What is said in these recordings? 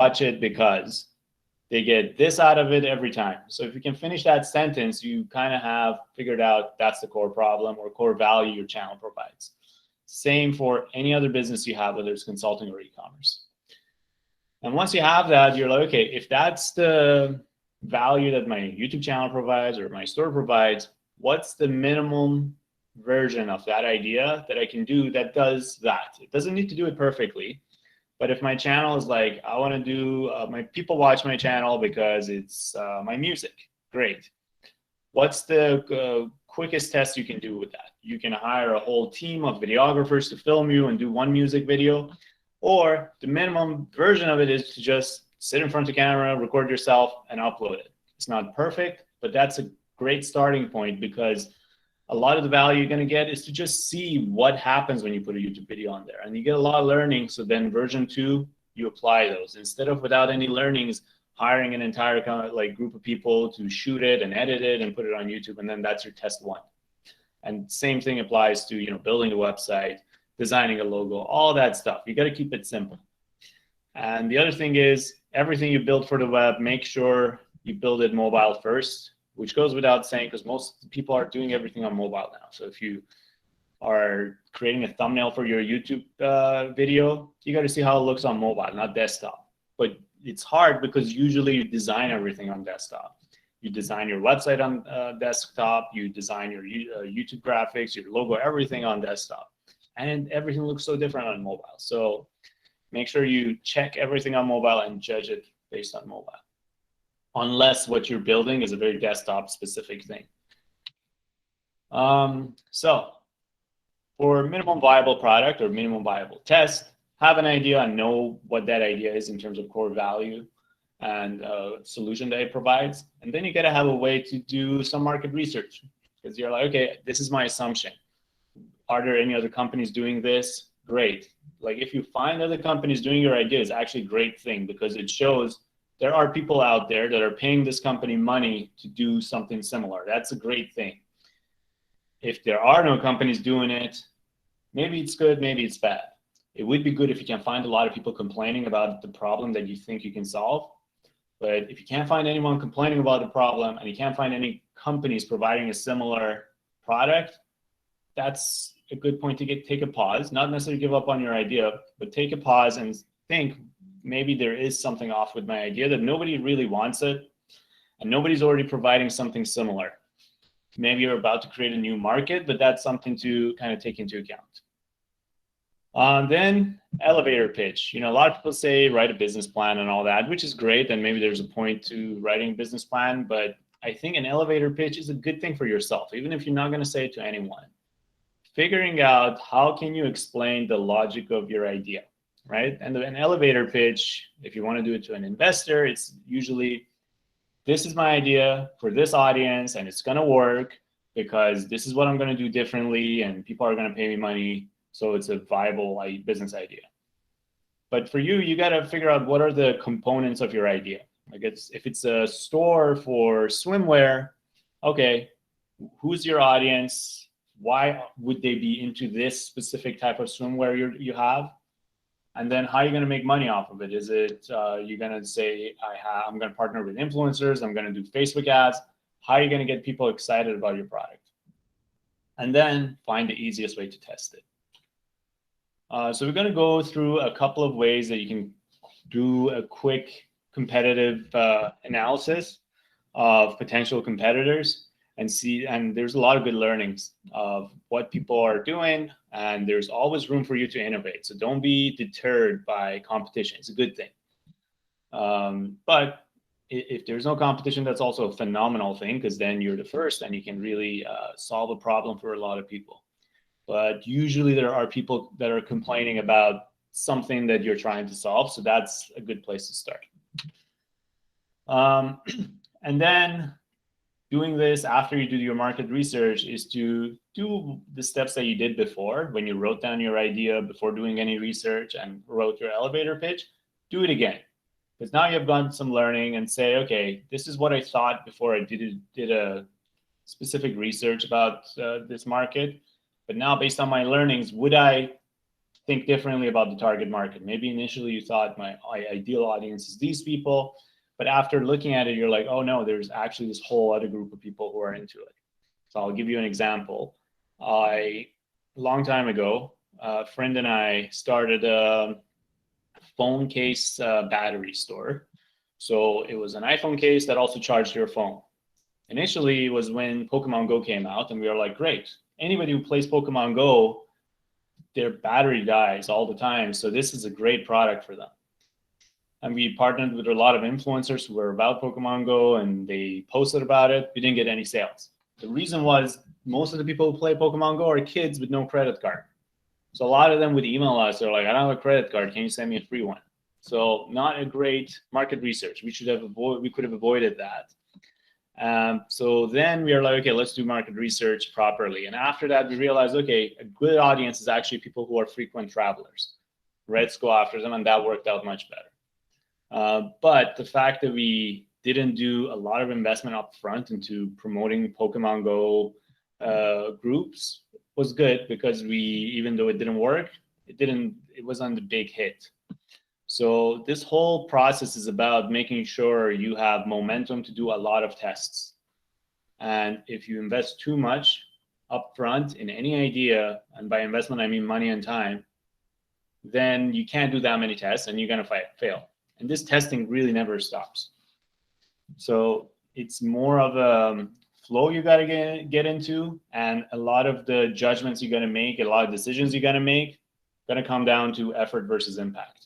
watch it because they get this out of it every time. So if you can finish that sentence, you kind of have figured out that's the core problem or core value your channel provides. Same for any other business you have, whether it's consulting or e-commerce. And once you have that, you're like, okay, if that's the value that my YouTube channel provides or my store provides, what's the minimum version of that idea that I can do that does that? It doesn't need to do it perfectly. But if my channel is like, I want to do, my people watch my channel because it's my music, great. What's the quickest test you can do with that? You can hire a whole team of videographers to film you and do one music video, or the minimum version of it is to just sit in front of the camera, record yourself, and upload it. It's not perfect, but that's a great starting point because a lot of the value you're going to get is to just see what happens when you put a YouTube video on there. And you get a lot of learning. So then version 2, you apply those. Instead of without any learnings, hiring an entire group of people to shoot it and edit it and put it on YouTube. And then that's your test 1. And same thing applies to building a website, designing a logo, all that stuff. You got to keep it simple. And the other thing is everything you build for the web, make sure you build it mobile first, which goes without saying because most people are doing everything on mobile now. So if you are creating a thumbnail for your YouTube video, you got to see how it looks on mobile, not desktop. But it's hard because usually you design everything on desktop. You design your website on desktop, you design your YouTube graphics, your logo, everything on desktop. And everything looks so different on mobile. So make sure you check everything on mobile and judge it based on mobile, unless what you're building is a very desktop specific thing. So for minimum viable product or minimum viable test, have an idea and know what that idea is in terms of core value and solution that it provides. And then you got to have a way to do some market research because you're like, okay, this is my assumption. Are there any other companies doing this? Great. Like if you find other companies doing your idea, it's actually a great thing because it shows there are people out there that are paying this company money to do something similar. That's a great thing. If there are no companies doing it, maybe it's good, maybe it's bad. It would be good if you can find a lot of people complaining about the problem that you think you can solve. But if you can't find anyone complaining about the problem and you can't find any companies providing a similar product, that's a good point to take a pause, not necessarily give up on your idea, but take a pause and think, maybe there is something off with my idea that nobody really wants it and nobody's already providing something similar. Maybe you're about to create a new market, but that's something to kind of take into account. Then elevator pitch. A lot of people say write a business plan and all that, which is great. And maybe there's a point to writing a business plan, but I think an elevator pitch is a good thing for yourself, even if you're not going to say it to anyone. Figuring out how can you explain the logic of your idea, right? And an elevator pitch, if you want to do it to an investor, it's usually, this is my idea for this audience and it's going to work because this is what I'm going to do differently and people are going to pay me money. So it's a viable business idea. But for you, you got to figure out what are the components of your idea. Like if it's a store for swimwear, okay, who's your audience? Why would they be into this specific type of swimwear you have? And then how are you going to make money off of it? Is it you're going to say, I'm going to partner with influencers, I'm going to do Facebook ads. How are you going to get people excited about your product? And then find the easiest way to test it. So we're going to go through a couple of ways that you can do a quick competitive analysis of potential competitors and see, and there's a lot of good learnings of what people are doing, and there's always room for you to innovate. So don't be deterred by competition. It's a good thing. But if there's no competition, that's also a phenomenal thing because then you're the first and you can really solve a problem for a lot of people. But usually there are people that are complaining about something that you're trying to solve. So that's a good place to start. And then doing this after you do your market research is to do the steps that you did before when you wrote down your idea before doing any research and wrote your elevator pitch. Do it again. Because now you've gotten some learning and say, okay, this is what I thought before I did a specific research about this market. But now based on my learnings, would I think differently about the target market. Maybe initially you thought my ideal audience is these people, but after looking at it, you're like, oh no, there's actually this whole other group of people who are into it. So I'll give you an example. A long time ago, a friend and I started a phone case battery store. So it was an iPhone case that also charged your phone. Initially, it was when Pokemon Go came out, and we were like, great. Anybody who plays Pokemon Go, their battery dies all the time. So this is a great product for them. And we partnered with a lot of influencers who were about Pokemon Go, and they posted about it. We didn't get any sales. The reason was most of the people who play Pokemon Go are kids with no credit card. So a lot of them would email us. They're like, I don't have a credit card. Can you send me a free one? So not a great market research. We could have avoided that. So then we are like, okay, let's do market research properly. And after that, we realized, okay, a good audience is actually people who are frequent travelers. Let's go after them, and that worked out much better. But the fact that we didn't do a lot of investment up front into promoting Pokemon Go groups was good, because even though it didn't work, it wasn't a big hit. So this whole process is about making sure you have momentum to do a lot of tests. And if you invest too much upfront in any idea, and by investment I mean money and time, then you can't do that many tests, and you're going to fail. And this testing really never stops. So it's more of a flow you got to get into, and a lot of the judgments you're going to make, a lot of decisions you're going to make, going to come down to effort versus impact.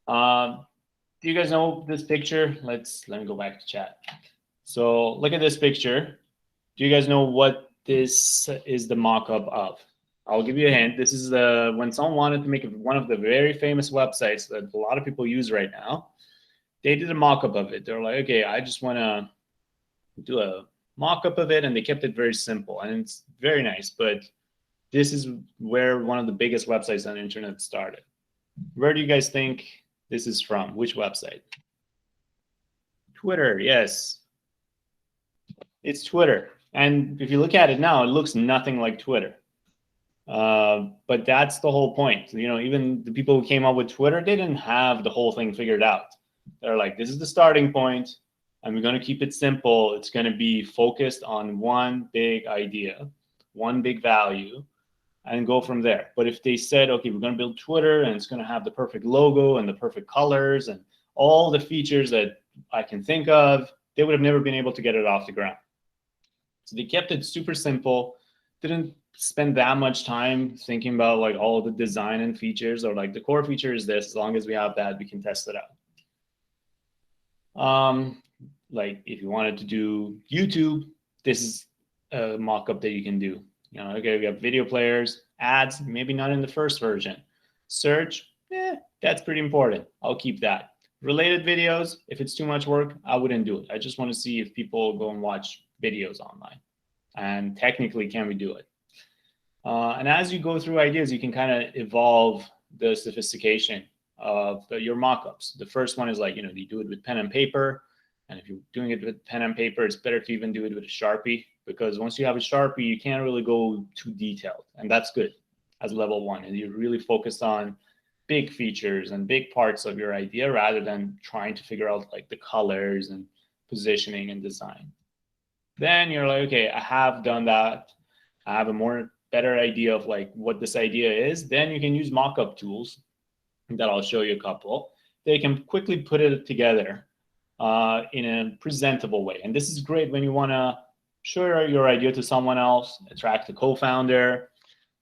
Do you guys know this picture? Let me go back to chat. So look at this picture. Do you guys know what this is the mock-up of? I'll give you a hint. This is when someone wanted to make one of the very famous websites that a lot of people use right now. They did a mock-up of it. They're like, okay, I just want to do a mock-up of it, and they kept it very simple, and it's very nice. But this is where one of the biggest websites on the internet started. Where do you guys think this is from? Which website? Twitter, yes. It's Twitter. And if you look at it now, it looks nothing like Twitter. But that's the whole point. You know, even the people who came up with Twitter, they didn't have the whole thing figured out. They're like, this is the starting point, and we're going to keep it simple. It's going to be focused on one big idea, one big value, and go from there. But if they said, okay, we're going to build Twitter, and it's going to have the perfect logo and the perfect colors and all the features that I can think of, they would have never been able to get it off the ground. So they kept it super simple, didn't spend that much time thinking about like all the design and features, or like the core feature is this, as long as we have that, we can test it out. Like if you wanted to do YouTube, this is a mock-up that you can do. You know, okay, we have video players, ads, maybe not in the first version. Search, that's pretty important. I'll keep that. Related videos, if it's too much work, I wouldn't do it. I just want to see if people go and watch videos online. And technically, can we do it? And as you go through ideas, you can kind of evolve the sophistication of your mock-ups. The first one is like, you know, you do it with pen and paper. And if you're doing it with pen and paper, it's better to even do it with a Sharpie, because once you have a Sharpie, you can't really go too detailed. And that's good as level one. And you're really focused on big features and big parts of your idea, rather than trying to figure out like the colors and positioning and design. Then you're like, okay, I have done that. I have a better idea of like what this idea is. Then you can use mock-up tools that I'll show you a couple. They can quickly put it together in a presentable way. And this is great when you want to show your idea to someone else, attract a co-founder,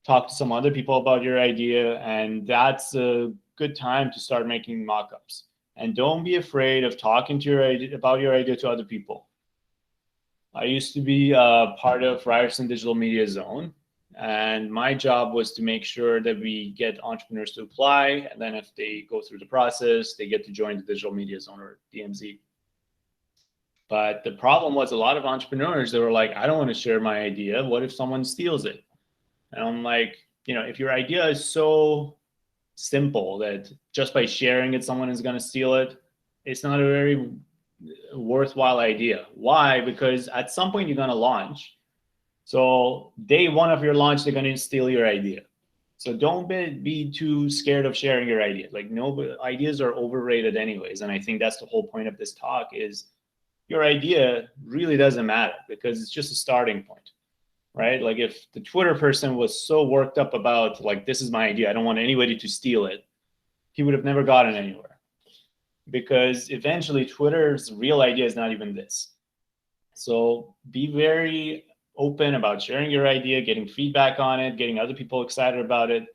talk to some other people about your idea, and that's a good time to start making mock-ups. And don't be afraid of talking to about your idea to other people. I used to be part of Ryerson Digital Media Zone, and my job was to make sure that we get entrepreneurs to apply, and then if they go through the process, they get to join the Digital Media Zone, or DMZ. But the problem was a lot of entrepreneurs, they were like, I don't want to share my idea. What if someone steals it? And I'm like, you know, if your idea is so simple that just by sharing it, someone is going to steal it, it's not a very worthwhile idea. Why? Because at some point you're going to launch. So day one of your launch, they're going to steal your idea. So don't be too scared of sharing your idea. Like, no, ideas are overrated anyways. And I think that's the whole point of this talk is your idea really doesn't matter because it's just a starting point, right? Like if the Twitter person was so worked up about like, this is my idea, I don't want anybody to steal it, he would have never gotten anywhere, because eventually Twitter's real idea is not even this. So be very open about sharing your idea, getting feedback on it, getting other people excited about it.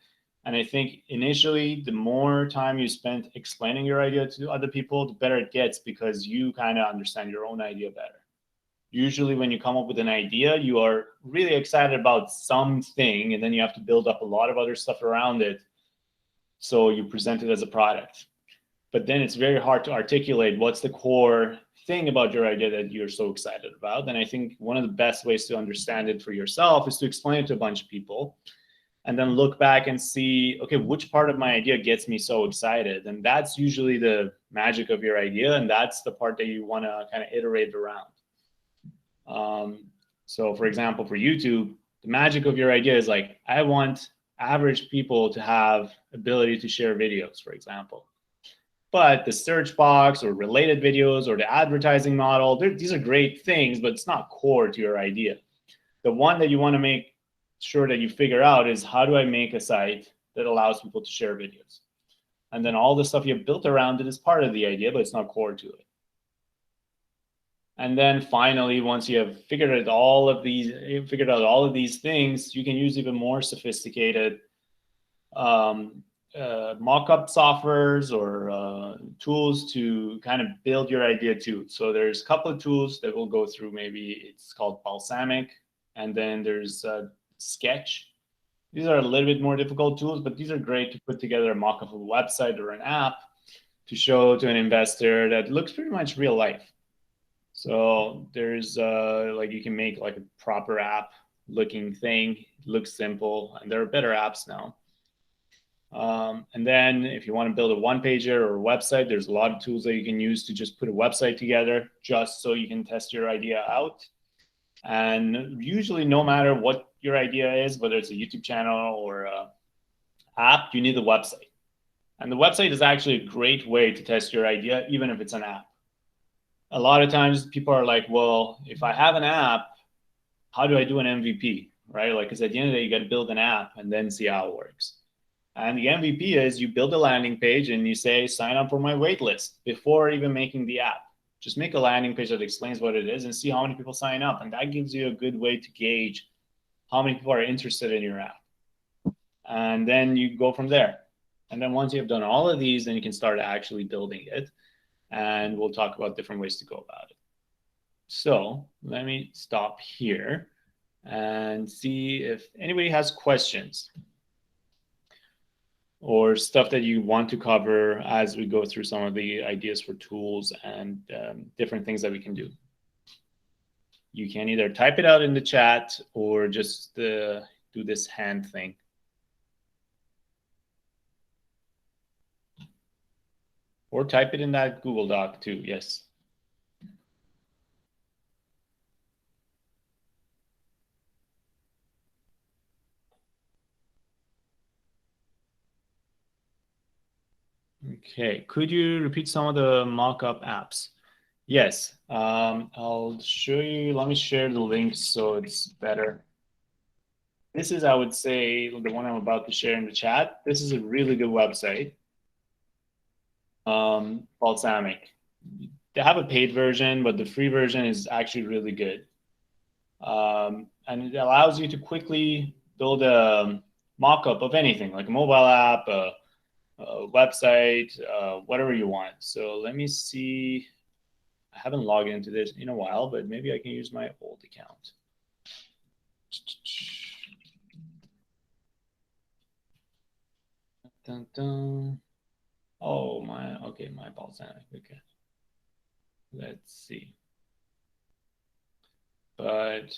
And I think initially, the more time you spend explaining your idea to other people, the better it gets, because you kind of understand your own idea better. Usually when you come up with an idea, you are really excited about something, and then you have to build up a lot of other stuff around it. So you present it as a product. But then it's very hard to articulate what's the core thing about your idea that you're so excited about. And I think one of the best ways to understand it for yourself is to explain it to a bunch of people and then look back and see, okay, which part of my idea gets me so excited? And that's usually the magic of your idea. And that's the part that you want to kind of iterate around. So for example, for YouTube, the magic of your idea is like, I want average people to have ability to share videos, for example. But the search box or related videos or the advertising model, these are great things, but it's not core to your idea. The one that you want to make sure that you figure out is, how do I make a site that allows people to share videos? And then all the stuff you've built around it is part of the idea, but it's not core to it. And then finally, once you have figured out all of these things, you can use even more sophisticated mock-up softwares or tools to kind of build your idea too. So there's a couple of tools that we'll go through. Maybe it's called Balsamiq, and then there's Sketch. These are a little bit more difficult tools, but these are great to put together a mock-up of a website or an app to show to an investor that looks pretty much real life. So there's like, you can make like a proper app looking thing. It looks simple, and there are better apps now. And then if you want to build a one-pager or a website, there's a lot of tools that you can use to just put a website together just so you can test your idea out. And usually, no matter what your idea is, whether it's a YouTube channel or an app, you need the website. And the website is actually a great way to test your idea, even if it's an app. A lot of times people are like, well, if I have an app, how do I do an MVP, right? Like, because at the end of the day, you got to build an app and then see how it works. And the MVP is you build a landing page and you say, sign up for my wait list before even making the app. Just make a landing page that explains what it is and see how many people sign up. And that gives you a good way to gauge how many people are interested in your app. And then you go from there. And then once you have done all of these, then you can start actually building it. And we'll talk about different ways to go about it. So let me stop here and see if anybody has questions or stuff that you want to cover as we go through some of the ideas for tools and different things that we can do. You can either type it out in the chat or just do this hand thing. Or type it in that Google Doc too, yes. Okay, could you repeat some of the mock-up apps? Yes, I'll show you. Let me share the links so it's better. This is, I would say, the one I'm about to share in the chat. This is a really good website, Balsamiq. They have a paid version, but the free version is actually really good. And it allows you to quickly build a mock-up of anything, like a mobile app, a website, whatever you want. So let me see. I haven't logged into this in a while, but maybe I can use my old account. Dun, dun. Oh, okay, my Balsamiq. Okay. Let's see. But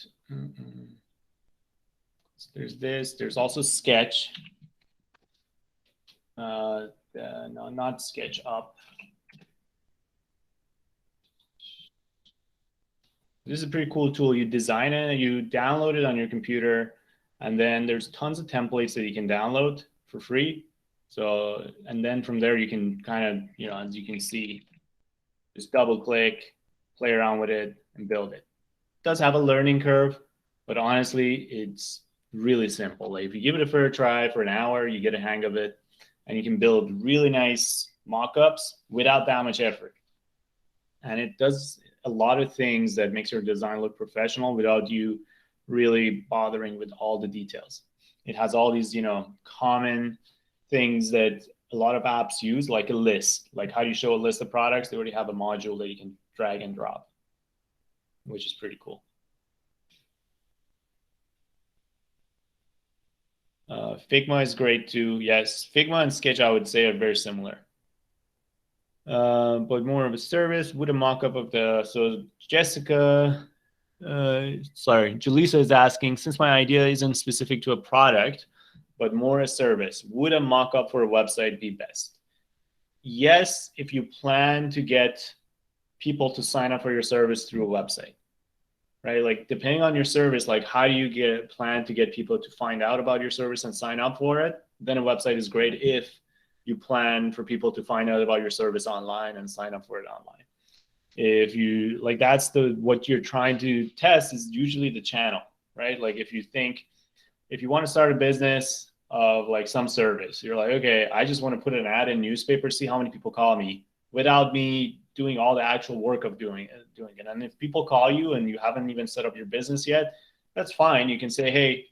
so there's this. There's also Sketch. No, not SketchUp. This is a pretty cool tool. You design it, you download it on your computer, And then there's tons of templates that you can download for free. So, and then from there you can kind of, you know, as you can see, just double click, play around with it, and build it. It does have a learning curve, but honestly, it's really simple. Like if you give it a fair try for an hour, you get a hang of it, and you can build really nice mock-ups without that much effort. And it does a lot of things that makes your design look professional without you really bothering with all the details. It has all these, you know, common things that a lot of apps use, like a list. Like how do you show a list of products? They already have a module that you can drag and drop, which is pretty cool. Figma is great too. Yes, Figma and Sketch, I would say, are very similar. But more of a service with a mock-up of the, so Jessica, Julissa is asking, since my idea isn't specific to a product, but more a service, would a mock-up for a website be best? Yes, if you plan to get people to sign up for your service through a website, right? Like depending on your service, like how do you plan to get people to find out about your service and sign up for it? Then a website is great if you plan for people to find out about your service online and sign up for it online. If you like, that's what you're trying to test is usually the channel, right? Like if you want to start a business of like some service, you're like, okay, I just want to put an ad in newspaper, see how many people call me without me doing all the actual work of doing it. And if people call you and you haven't even set up your business yet, that's fine. You can say, hey,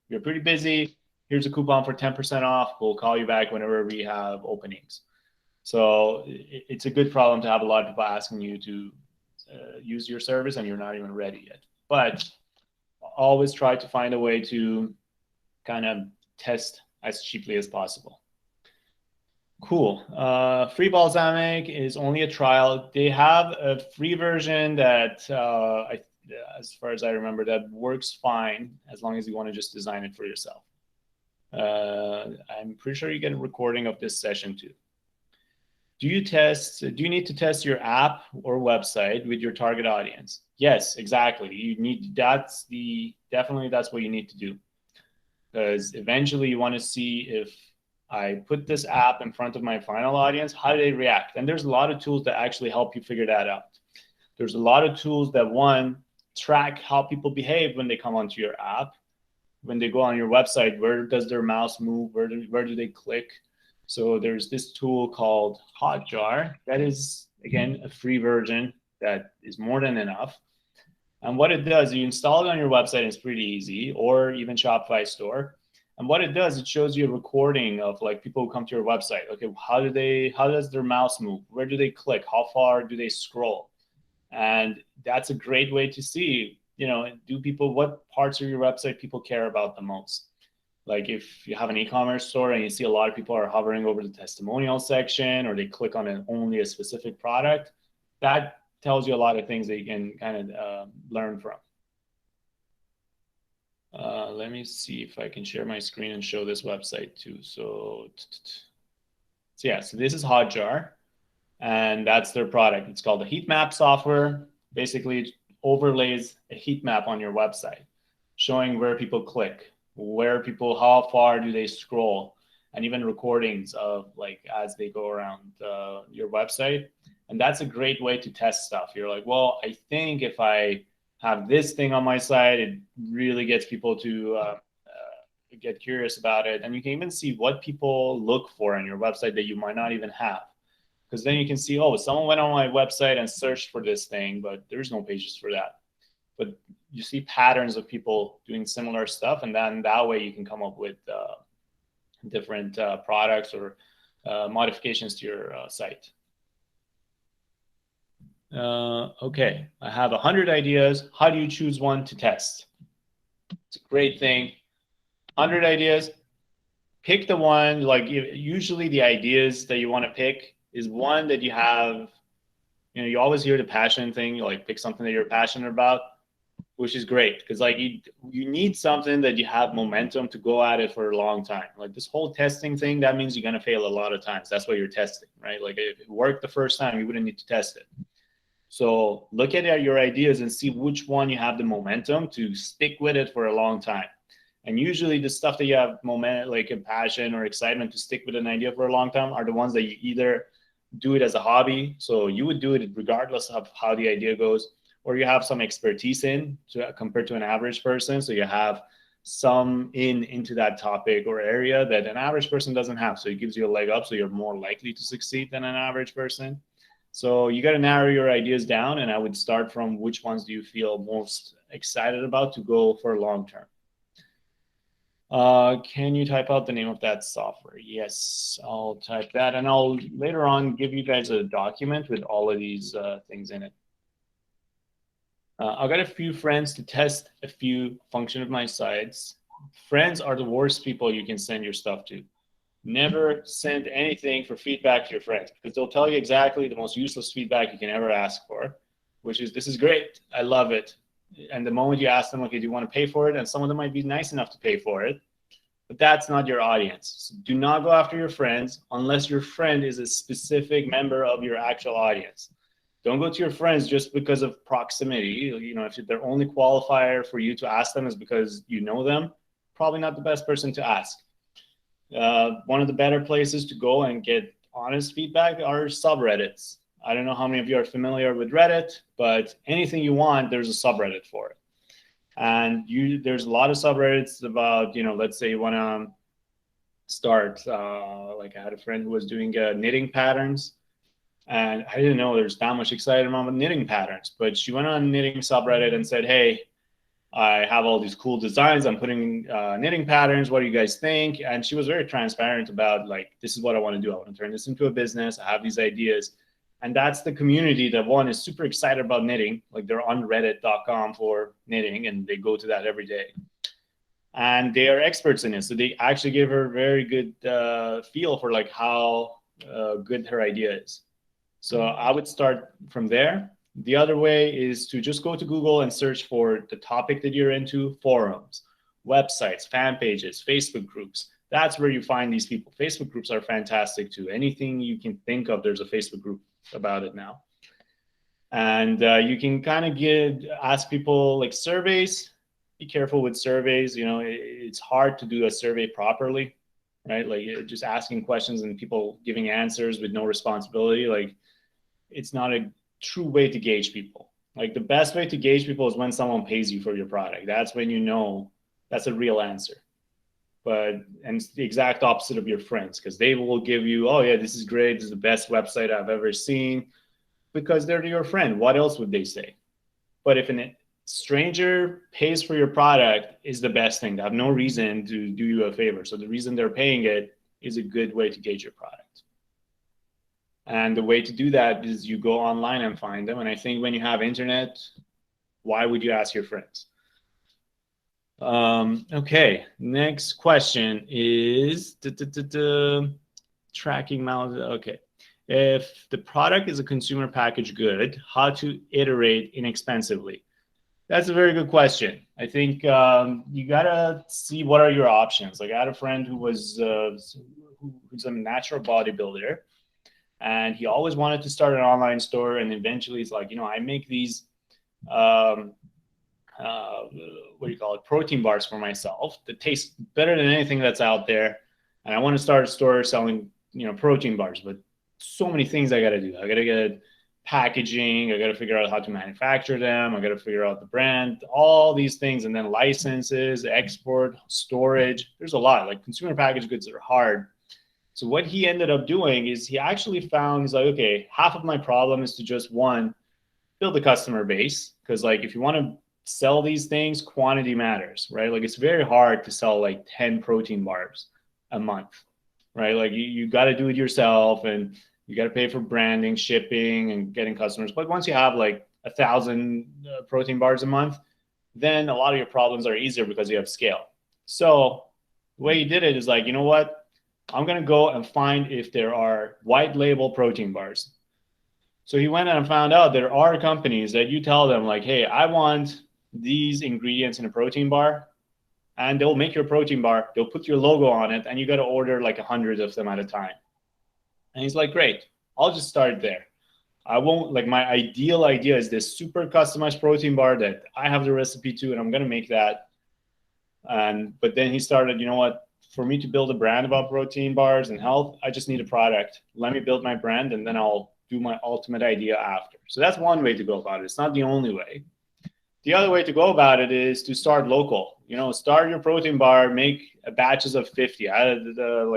you're pretty busy. Here's a coupon for 10% off. We'll call you back whenever we have openings. So it's a good problem to have a lot of people asking you to use your service and you're not even ready yet. But always try to find a way to kind of test as cheaply as possible. Cool. Free Balsamic is only a trial. They have a free version that, as far as I remember, that works fine as long as you want to just design it for yourself. I'm pretty sure you get a recording of this session too. Do you need to test your app or website with your target audience? Yes, exactly. Definitely that's what you need to do. Because eventually you want to see if I put this app in front of my final audience, how do they react? And there's a lot of tools that actually help you figure that out. There's a lot of tools that, one, track how people behave when they come onto your app. When they go on your website, where does their mouse move? Where do they click? So there's this tool called Hotjar that is, again, a free version that is more than enough. And what it does, you install it on your website, it's pretty easy, or even Shopify store. And what it does, it shows you a recording of like people who come to your website. Okay, how does their mouse move? Where do they click? How far do they scroll? And that's a great way to see, what parts of your website people care about the most. Like if you have an e-commerce store and you see a lot of people are hovering over the testimonial section or they click on only a specific product, that tells you a lot of things that you can kind of learn from. Let me see if I can share my screen and show this website too. So this is Hotjar, and that's their product. It's called the heat map software. Basically, it overlays a heat map on your website, showing where people click, how far do they scroll, and even recordings of like as they go around your website. And that's a great way to test stuff. You're like, well, I think if I have this thing on my site, it really gets people to get curious about it. And you can even see what people look for on your website that you might not even have. Because then you can see, oh, someone went on my website and searched for this thing, but there's no pages for that. But you see patterns of people doing similar stuff, and then that way you can come up with different products or modifications to your site. Okay, I have 100 ideas. How do you choose one to test? It's a great thing. 100 ideas. Pick the one, like usually the ideas that you want to pick is one that you have, you always hear the passion thing, you like pick something that you're passionate about, which is great because like you need something that you have momentum to go at it for a long time. Like this whole testing thing, that means you're going to fail a lot of times. That's why you're testing, right? Like if it worked the first time, you wouldn't need to test it. So look at your ideas and see which one you have the momentum to stick with it for a long time. And usually the stuff that you have moment, like a passion or excitement to stick with an idea for a long time, are the ones that you either do it as a hobby, so you would do it regardless of how the idea goes, or you have some expertise in compared to an average person. So you have some into that topic or area that an average person doesn't have. So it gives you a leg up. So you're more likely to succeed than an average person. So you got to narrow your ideas down. And I would start from which ones do you feel most excited about to go for long term. Can you type out the name of that software? Yes, I'll type that. And I'll later on give you guys a document with all of these things in it. I've got a few friends to test a few function of my sites. Friends are the worst people you can send your stuff to. Never send anything for feedback to your friends, because they'll tell you exactly the most useless feedback you can ever ask for, which is, this is great, I love it. And the moment you ask them, okay, do you want to pay for it? And some of them might be nice enough to pay for it, but that's not your audience. So do not go after your friends unless your friend is a specific member of your actual audience. Don't go to your friends just because of proximity. You know, if their only qualifier for you to ask them is because you know them, probably not the best person to ask. One of the better places to go and get honest feedback are subreddits. I don't know how many of you are familiar with Reddit, but anything you want, there's a subreddit for it. And there's a lot of subreddits about, you know, let's say you want to start, like I had a friend who was doing knitting patterns. And I didn't know there's that much excitement about knitting patterns, but she went on a knitting subreddit and said, hey, I have all these cool designs. I'm putting knitting patterns. What do you guys think? And she was very transparent about, like, this is what I want to do. I want to turn this into a business. I have these ideas. And that's the community that one is super excited about knitting. Like, they're on reddit.com for knitting, and they go to that every day. And they are experts in it. So they actually gave her a very good feel for like how good her idea is. So I would start from there. The other way is to just go to Google and search for the topic that you're into, forums, websites, fan pages, Facebook groups. That's where you find these people. Facebook groups are fantastic too. Anything you can think of, there's a Facebook group about it now. And you can kind of ask people like surveys. Be careful with surveys. You know, it's hard to do a survey properly, right? Like just asking questions and people giving answers with no responsibility. Like, it's not a true way to gauge people. Like, the best way to gauge people is when someone pays you for your product. That's when you know that's a real answer. And it's the exact opposite of your friends, because they will give you, oh yeah, this is great, this is the best website I've ever seen, because they're your friend. What else would they say? But if a stranger pays for your product, is the best thing. They have no reason to do you a favor. So the reason they're paying it is a good way to gauge your product. And the way to do that is you go online and find them. And I think when you have internet, why would you ask your friends? Okay, next question is tracking miles. Okay. If the product is a consumer packaged good, how to iterate inexpensively? That's a very good question. I think you gotta see what are your options. Like, I had a friend who was who's a natural bodybuilder, and he always wanted to start an online store. And eventually he's like, you know, I make these, what do you call it, protein bars for myself that taste better than anything that's out there. And I want to start a store selling, you know, protein bars, but so many things I got to do. I got to get packaging. I got to figure out how to manufacture them. I got to figure out the brand, all these things. And then licenses, export, storage. There's a lot. Like, consumer packaged goods are hard. So what he ended up doing is he actually found, he's like, okay, half of my problem is to just, one, build a customer base. Because like, if you want to sell these things, quantity matters, right? Like, it's very hard to sell like 10 protein bars a month, right? Like, you got to do it yourself, and you got to pay for branding, shipping, and getting customers. But once you have like 1,000 protein bars a month, then a lot of your problems are easier because you have scale. So the way he did it is like, you know what? I'm going to go and find if there are white label protein bars. So he went and found out there are companies that you tell them like, hey, I want these ingredients in a protein bar, and they'll make your protein bar. They'll put your logo on it, and you got to order like 100 of them at a time. And he's like, great, I'll just start there. I won't, like, my ideal idea is this super customized protein bar that I have the recipe to, and I'm going to make that. But then he started, you know what, for me to build a brand about protein bars and health, I just need a product. Let me build my brand, and then I'll do my ultimate idea after. So that's one way to go about it. It's not the only way. The other way to go about it is to start local. Start your protein bar, make batches of 50. I don't know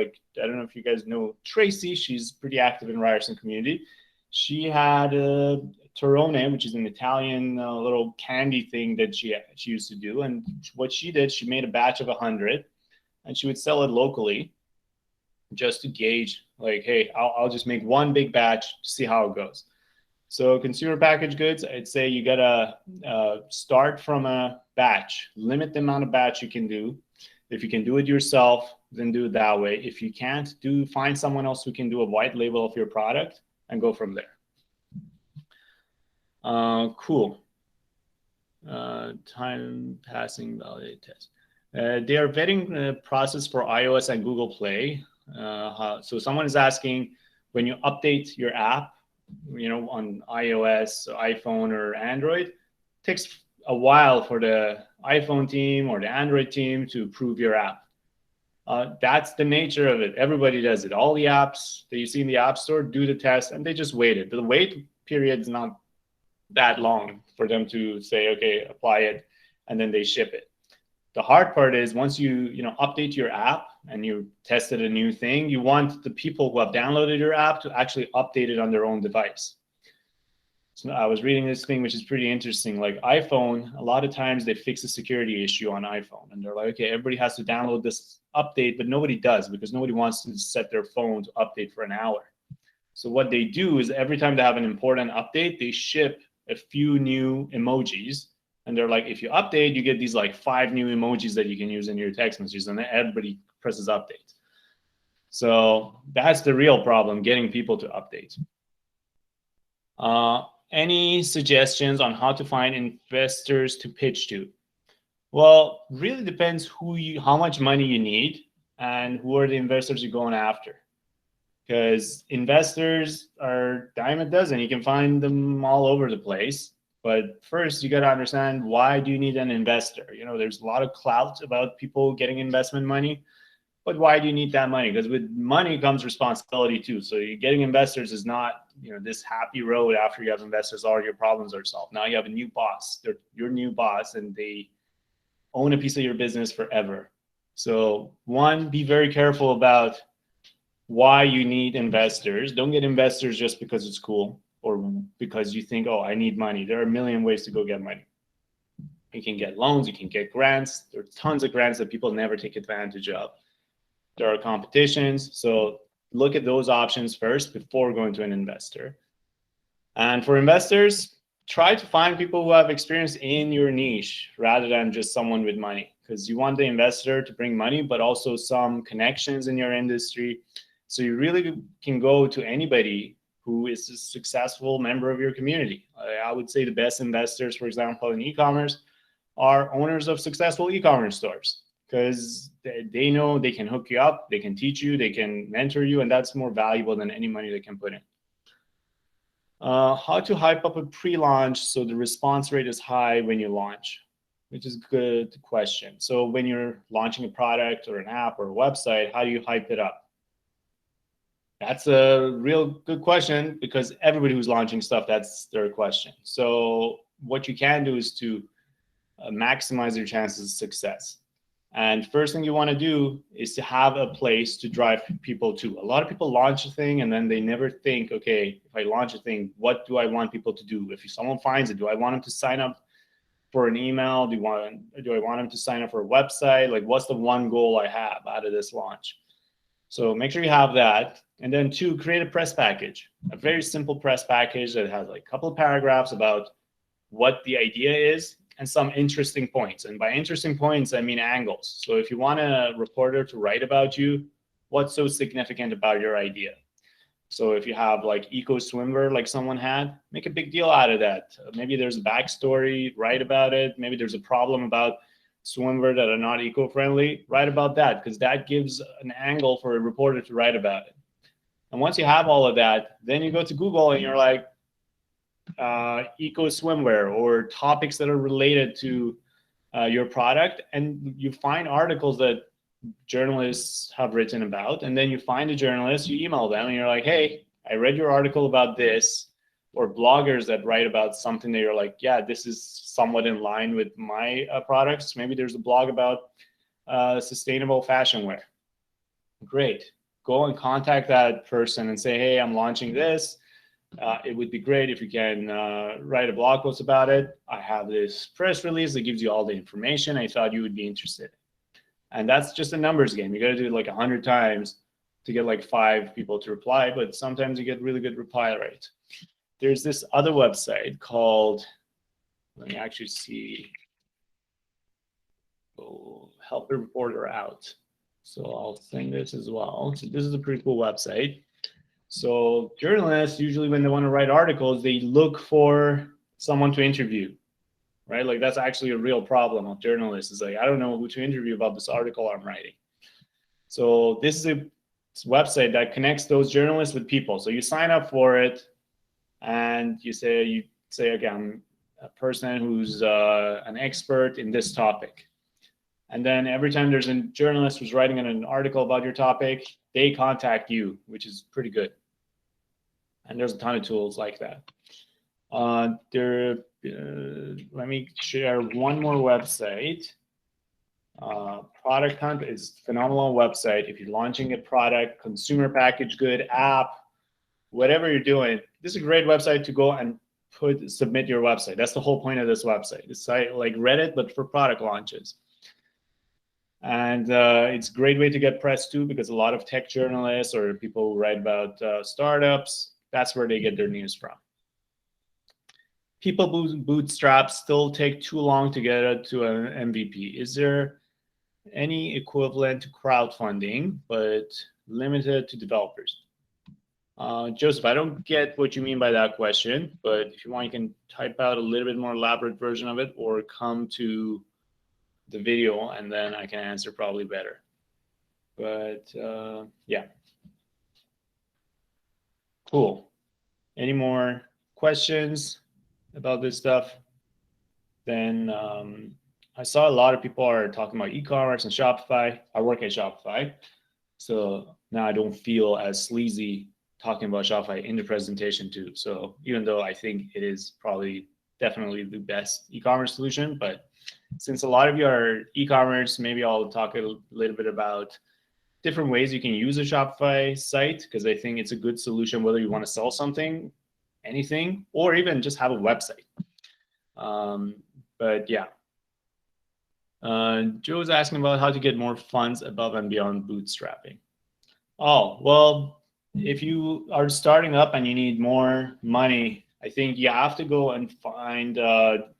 if you guys know Tracy. She's pretty active in Ryerson community. She had a Torrone, which is an Italian little candy thing that she used to do. And what she did, she made a batch of 100, and she would sell it locally just to gauge, like, hey, I'll just make one big batch to see how it goes. So consumer packaged goods, I'd say you gotta start from a batch, limit the amount of batch you can do. If you can do it yourself, then do it that way. If you can't, find someone else who can do a white label of your product and go from there. Cool. Time passing validate test. They are vetting the process for iOS and Google Play. So someone is asking, when you update your app, on iOS, iPhone, or Android, it takes a while for the iPhone team or the Android team to approve your app. That's the nature of it. Everybody does it. All the apps that you see in the App Store do the test, and they just wait it. The wait period is not that long for them to say, okay, apply it, and then they ship it. The hard part is once you update your app and you tested a new thing, you want the people who have downloaded your app to actually update it on their own device. So I was reading this thing, which is pretty interesting. Like iPhone, a lot of times they fix a security issue on iPhone, and they're like, okay, everybody has to download this update, but nobody does because nobody wants to set their phone to update for an hour. So what they do is every time they have an important update, they ship a few new emojis. And they're like, if you update, you get these like 5 new emojis that you can use in your text messages, and then everybody presses update. So that's the real problem, getting people to update. Any suggestions on how to find investors to pitch to? Well, really depends how much money you need and who are the investors you're going after. Because investors are a dime a dozen. You can find them all over the place. But first, you got to understand, why do you need an investor? There's a lot of clout about people getting investment money, but why do you need that money? Because with money comes responsibility too. So getting investors is not, this happy road after you have investors, all your problems are solved. Now you have a new boss. They're your new boss, and they own a piece of your business forever. So one, be very careful about why you need investors. Don't get investors just because it's cool, or because you think, oh, I need money. There are a million ways to go get money. You can get loans, you can get grants. There are tons of grants that people never take advantage of. There are competitions. So look at those options first before going to an investor. And for investors, try to find people who have experience in your niche rather than just someone with money, because you want the investor to bring money, but also some connections in your industry. So you really can go to anybody who is a successful member of your community. I would say the best investors, for example, in e-commerce are owners of successful e-commerce stores, because they know they can hook you up, they can teach you, they can mentor you, and that's more valuable than any money they can put in. How to hype up a pre-launch so the response rate is high when you launch, which is a good question. So when you're launching a product or an app or a website, how do you hype it up? That's a real good question, because everybody who's launching stuff, that's their question. So what you can do is to maximize your chances of success. And first thing you want to do is to have a place to drive people to. A lot of people launch a thing and then they never think, okay, if I launch a thing, what do I want people to do? If someone finds it, do I want them to sign up for an email? Do I want them to sign up for a website? Like, what's the one goal I have out of this launch? So make sure you have that. And then 2, create a press package, a very simple press package that has like a couple of paragraphs about what the idea is and some interesting points. And by interesting points, I mean angles. So if you want a reporter to write about you, what's so significant about your idea? So if you have like eco swimwear, like someone had, make a big deal out of that. Maybe there's a backstory, write about it. Maybe there's a problem about swimwear that are not eco-friendly, write about that, because that gives an angle for a reporter to write about it. And once you have all of that, then you go to Google and you're like, eco swimwear or topics that are related to your product, and you find articles that journalists have written about, and then you find a journalist, you email them, and you're like, hey, I read your article about this, or bloggers that write about something that you're like, yeah, this is somewhat in line with my products. Maybe there's a blog about sustainable fashion wear. Great. Go and contact that person and say, hey, I'm launching this. It would be great if you can write a blog post about it. I have this press release that gives you all the information. I thought you would be interested. And that's just a numbers game. You got to do it like 100 times to get like 5 people to reply, but sometimes you get really good reply rate. There's this other website called, let me actually see, help a reporter out. So I'll send this as well. So this is a pretty cool website. So journalists, usually when they want to write articles, they look for someone to interview, right? Like that's actually a real problem of journalists. It's like, I don't know who to interview about this article I'm writing. So this is a website that connects those journalists with people. So you sign up for it and you say, okay, I'm a person who's an expert in this topic. And then every time there's a journalist who's writing an article about your topic, they contact you, which is pretty good. And there's a ton of tools like that. Let me share one more website. Product Hunt is a phenomenal website. If you're launching a product, consumer packaged good, app, whatever you're doing, this is a great website to go and submit your website. That's the whole point of this website. It's like Reddit, but for product launches. And it's a great way to get press too, because a lot of tech journalists or people who write about startups, that's where they get their news from. People bootstrap still take too long to get it to an MVP. Is there any equivalent to crowdfunding, but limited to developers? Joseph, I don't get what you mean by that question, but if you want, you can type out a little bit more elaborate version of it or come to the video and then I can answer probably better. But yeah. Cool. Any more questions about this stuff? Then I saw a lot of people are talking about e-commerce and Shopify. I work at Shopify, so now I don't feel as sleazy talking about Shopify in the presentation too. So even though I think it is probably definitely the best e-commerce solution, but since a lot of you are e-commerce, maybe I'll talk a little bit about different ways you can use a Shopify site, because I think it's a good solution whether you want to sell something, anything, or even just have a website. But yeah. Joe's asking about how to get more funds above and beyond bootstrapping. Oh, well, if you are starting up and you need more money, I think you have to go and find,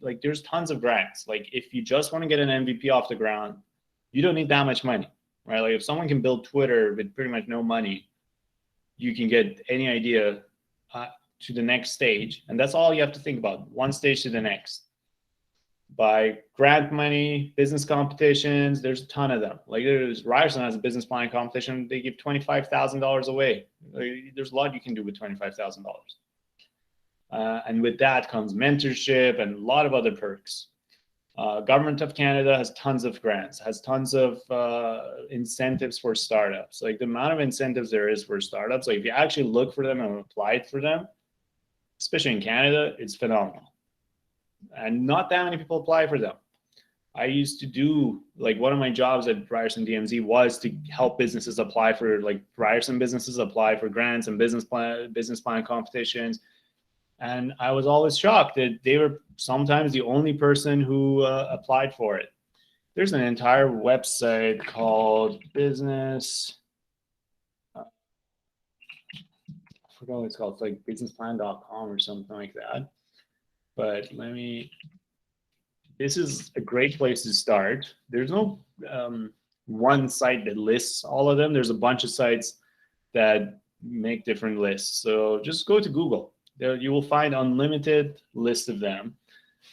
like there's tons of grants. Like if you just want to get an MVP off the ground, you don't need that much money, right? Like if someone can build Twitter with pretty much no money, you can get any idea to the next stage. And that's all you have to think about, one stage to the next. By grant money, business competitions, there's a ton of them. Like Ryerson has a business planning competition, they give $25,000 away. There's a lot you can do with $25,000. And with that comes mentorship and a lot of other perks. Government of Canada has tons of grants, has tons of incentives for startups. Like the amount of incentives there is for startups, like if you actually look for them and apply for them, especially in Canada, it's phenomenal. And not that many people apply for them. I used to do, like one of my jobs at Ryerson DMZ was to help businesses apply for, like Ryerson businesses apply for grants and business plan competitions. And I was always shocked that they were sometimes the only person who applied for it. There's an entire website called business, I forgot what it's called. It's like businessplan.com or something like that. But this is a great place to start. There's no one site that lists all of them. There's a bunch of sites that make different lists. So just go to Google. There you will find unlimited list of them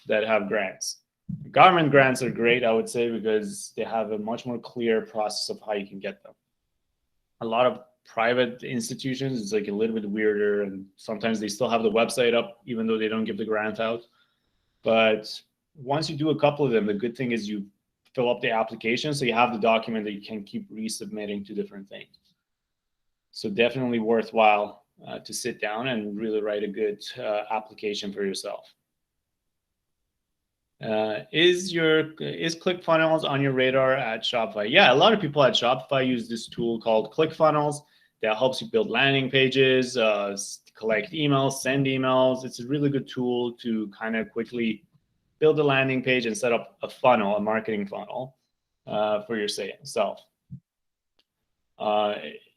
that have grants. Government grants are great, I would say, because they have a much more clear process of how you can get them. A lot of private institutions, it's like a little bit weirder, and sometimes they still have the website up even though they don't give the grant out. But once you do a couple of them, the good thing is you fill up the application, so you have the document that you can keep resubmitting to different things. So definitely worthwhile to sit down and really write a good application for yourself. Is ClickFunnels on your radar at Shopify? Yeah, a lot of people at Shopify use this tool called ClickFunnels that helps you build landing pages, collect emails, send emails. It's a really good tool to kind of quickly build a landing page and set up a funnel, a marketing funnel for yourself.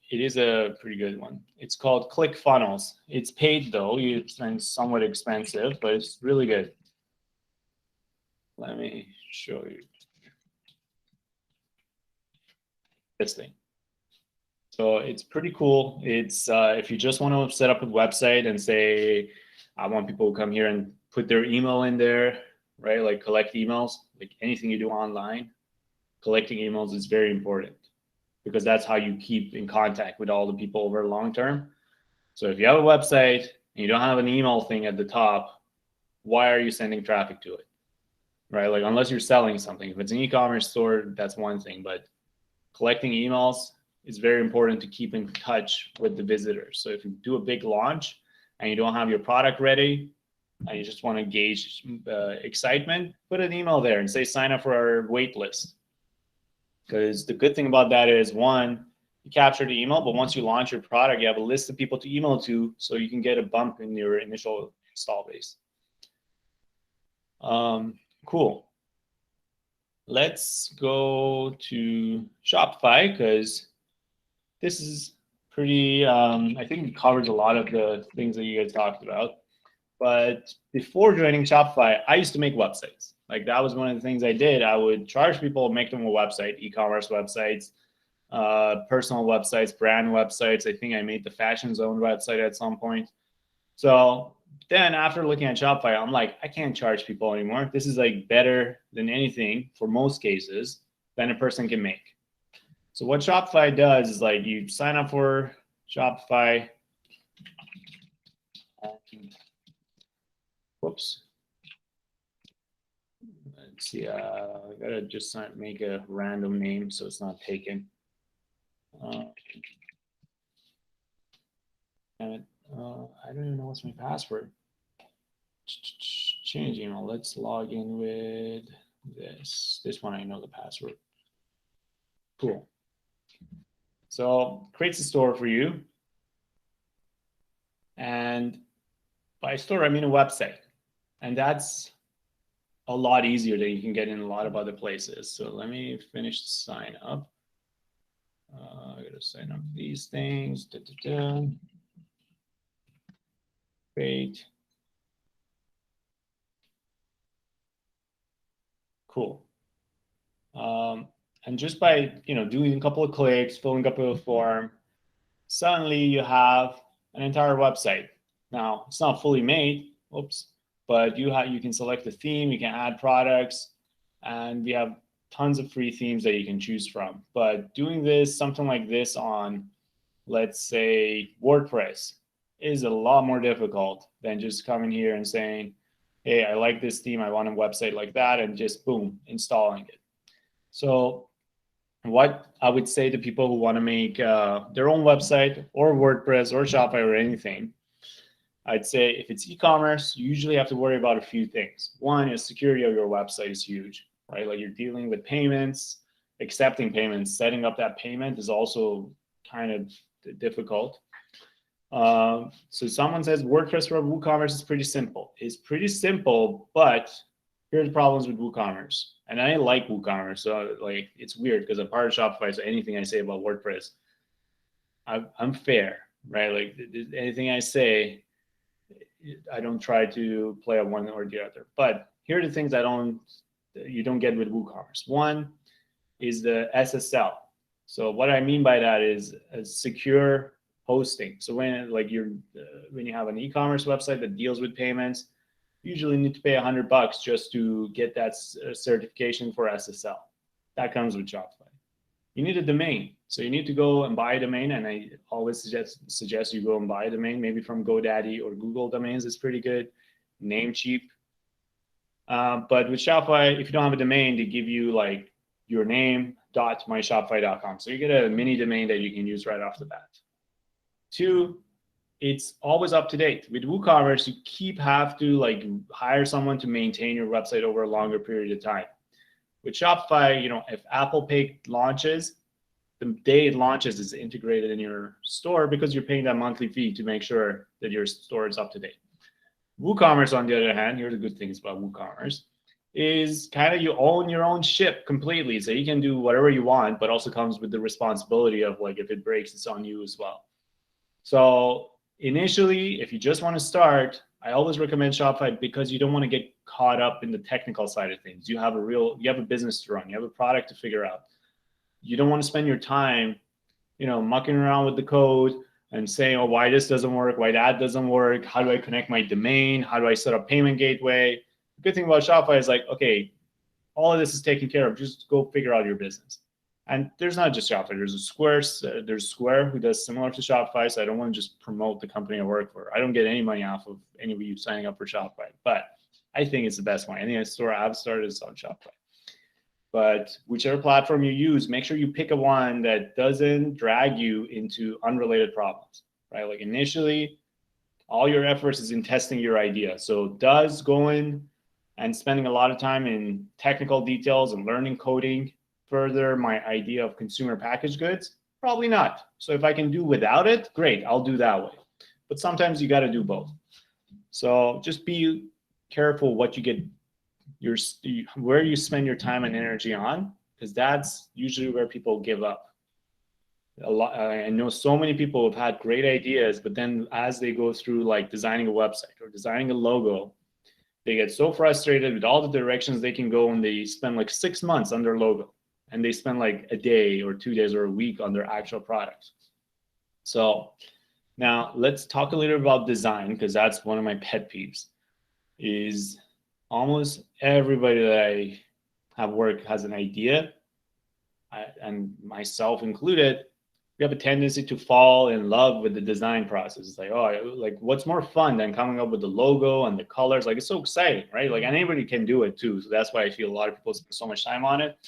It is a pretty good one. It's called ClickFunnels. It's paid though. It's somewhat expensive, but it's really good. Let me show you this thing. So it's pretty cool. It's if you just want to set up a website and say, I want people to come here and put their email in there, right? Like collect emails, like anything you do online, collecting emails is very important because that's how you keep in contact with all the people over long term. So if you have a website and you don't have an email thing at the top, why are you sending traffic to it? Right? Like unless you're selling something. If it's an e-commerce store, that's one thing, but collecting emails is very important to keep in touch with the visitors. So if you do a big launch and you don't have your product ready and you just want to gauge excitement, put an email there and say sign up for our wait list. Because the good thing about that is, one, you capture the email, but once you launch your product, you have a list of people to email to, so you can get a bump in your initial install base. Cool. Let's go to Shopify because this is pretty, I think it covers a lot of the things that you guys talked about. But before joining Shopify, I used to make websites. Like that was one of the things I did. I would charge people, make them a website, e-commerce websites, personal websites, brand websites. I think I made the Fashion Zone website at some point. So then after looking at Shopify, I'm like, I can't charge people anymore. This is like better than anything for most cases than a person can make. So what Shopify does is like you sign up for Shopify. Whoops. Let's see. I gotta just make a random name so it's not taken. I don't even know what's my password. Change email. Let's log in with this. This one I know the password. Cool. So creates a store for you. And by store, I mean a website. And that's a lot easier than you can get in a lot of other places. So let me finish the sign up. I gotta sign up these things. Great. Cool. And just by doing a couple of clicks, filling up a form, suddenly you have an entire website. Now it's not fully made, oops, but you can select a theme, you can add products, and we have tons of free themes that you can choose from. But doing something like this on, let's say, WordPress is a lot more difficult than just coming here and saying, hey, I like this theme, I want a website like that, and just boom, installing it. So what I would say to people who want to make their own website or WordPress or Shopify or anything, I'd say if it's e-commerce, you usually have to worry about a few things. One is security of your website is huge, right? Like you're dealing with payments, accepting payments, setting up that payment is also kind of difficult. So someone says WordPress for WooCommerce is pretty simple. It's pretty simple, but here's the problems with WooCommerce. And I like WooCommerce, so like it's weird because I'm part of Shopify, so anything I say about WordPress, I'm fair, right? Like anything I say, I don't try to play on one or the other. But here are the things you don't get with WooCommerce. One is the SSL. So what I mean by that is a secure hosting. So when you have an e-commerce website that deals with payments, you usually need to pay $100 just to get that certification for SSL. That comes with Shopify. You need a domain. So you need to go and buy a domain, and I always suggest you go and buy a domain, maybe from GoDaddy or Google Domains is pretty good. Namecheap But with Shopify, if you don't have a domain, they give you like your name.myshopify.com. So you get a mini domain that you can use right off the bat. 2, it's always up to date. With WooCommerce, you have to like hire someone to maintain your website over a longer period of time. With Shopify, if Apple Pay launches, the day it launches is integrated in your store because you're paying that monthly fee to make sure that your store is up to date. WooCommerce, on the other hand, here's the good things about WooCommerce, is kind of you own your own ship completely. So you can do whatever you want, but also comes with the responsibility of like if it breaks, it's on you as well. So initially, if you just want to start, I always recommend Shopify because you don't want to get caught up in the technical side of things. You have a business to run, you have a product to figure out. You don't want to spend your time, mucking around with the code and saying, oh, why this doesn't work, why that doesn't work, how do I connect my domain, how do I set up payment gateway? The good thing about Shopify is like, okay, all of this is taken care of. Just go figure out your business. And there's not just Shopify. There's Square who does similar to Shopify. So I don't want to just promote the company I work for. I don't get any money off of any of you signing up for Shopify, but I think it's the best one. Any store I've started is on Shopify. But whichever platform you use, make sure you pick a one that doesn't drag you into unrelated problems, right? Like initially, all your efforts is in testing your idea. So does going and spending a lot of time in technical details and learning coding further my idea of consumer packaged goods? Probably not. So if I can do without it, great, I'll do that way. But sometimes you got to do both. So just be careful what you get, where you spend your time and energy on, because that's usually where people give up. I know so many people have had great ideas, but then as they go through like designing a website or designing a logo, they get so frustrated with all the directions they can go, and they spend like 6 months on their logo, and they spend like a day or 2 days or a week on their actual product. So now let's talk a little bit about design, because that's one of my pet peeves. Is almost everybody that I have worked has an idea, and myself included. We have a tendency to fall in love with the design process. It's like, oh, like what's more fun than coming up with the logo and the colors? Like it's so exciting, right? Like anybody can do it too. So that's why I feel a lot of people spend so much time on it.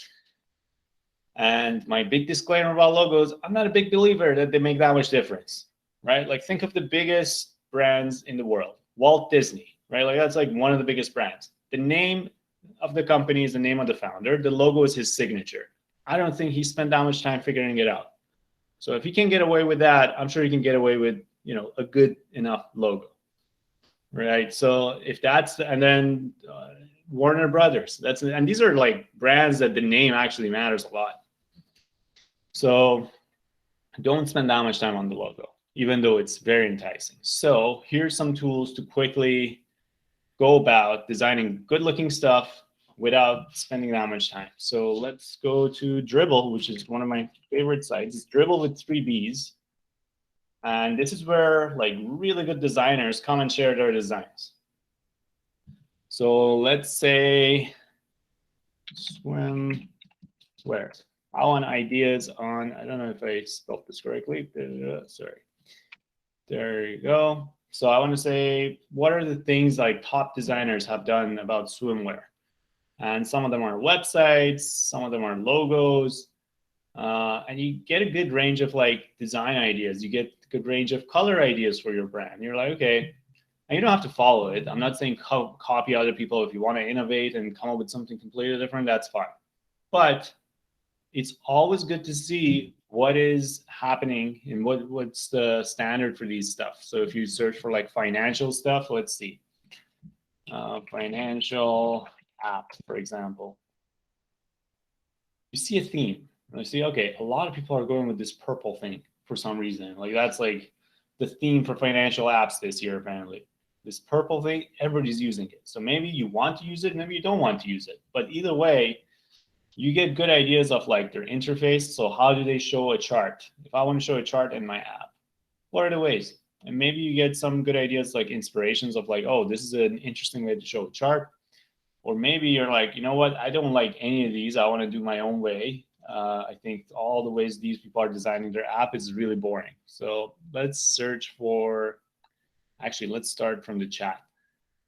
And my big disclaimer about logos, I'm not a big believer that they make that much difference, right? Like think of the biggest brands in the world, Walt Disney, right? Like that's like one of the biggest brands. The name of the company is the name of the founder. The logo is his signature. I don't think he spent that much time figuring it out. So if he can get away with that, I'm sure he can get away with, a good enough logo, right? So if that's, and then Warner Brothers, and these are like brands that the name actually matters a lot. So don't spend that much time on the logo, even though it's very enticing. So here's some tools to quickly go about designing good looking stuff without spending that much time. So let's go to Dribbble, which is one of my favorite sites. It's Dribbble with 3 Bs. And this is where like really good designers come and share their designs. So let's say swimwear. I want ideas on, I don't know if I spelled this correctly. Sorry. There you go. So I want to say, what are the things like top designers have done about swimwear? And some of them are websites, some of them are logos, and you get a good range of like design ideas. You get a good range of color ideas for your brand. You're like, okay, and you don't have to follow it. I'm not saying copy other people. If you want to innovate and come up with something completely different, that's fine. But it's always good to see what is happening and what's the standard for these stuff. So if you search for like financial stuff, let's see, financial app, for example, you see a theme. And you see, okay, a lot of people are going with this purple thing for some reason. Like that's like the theme for financial apps this year, apparently. This purple thing, everybody's using it. So maybe you want to use it, maybe you don't want to use it. But either way, you get good ideas of like their interface. So how do they show a chart? If I want to show a chart in my app, what are the ways? And maybe you get some good ideas like inspirations of like, oh, this is an interesting way to show a chart. Or maybe you're like, you know what, I don't like any of these. I want to do my own way. I think all the ways these people are designing their app is really boring. So let's search for, actually, let's start from the chat.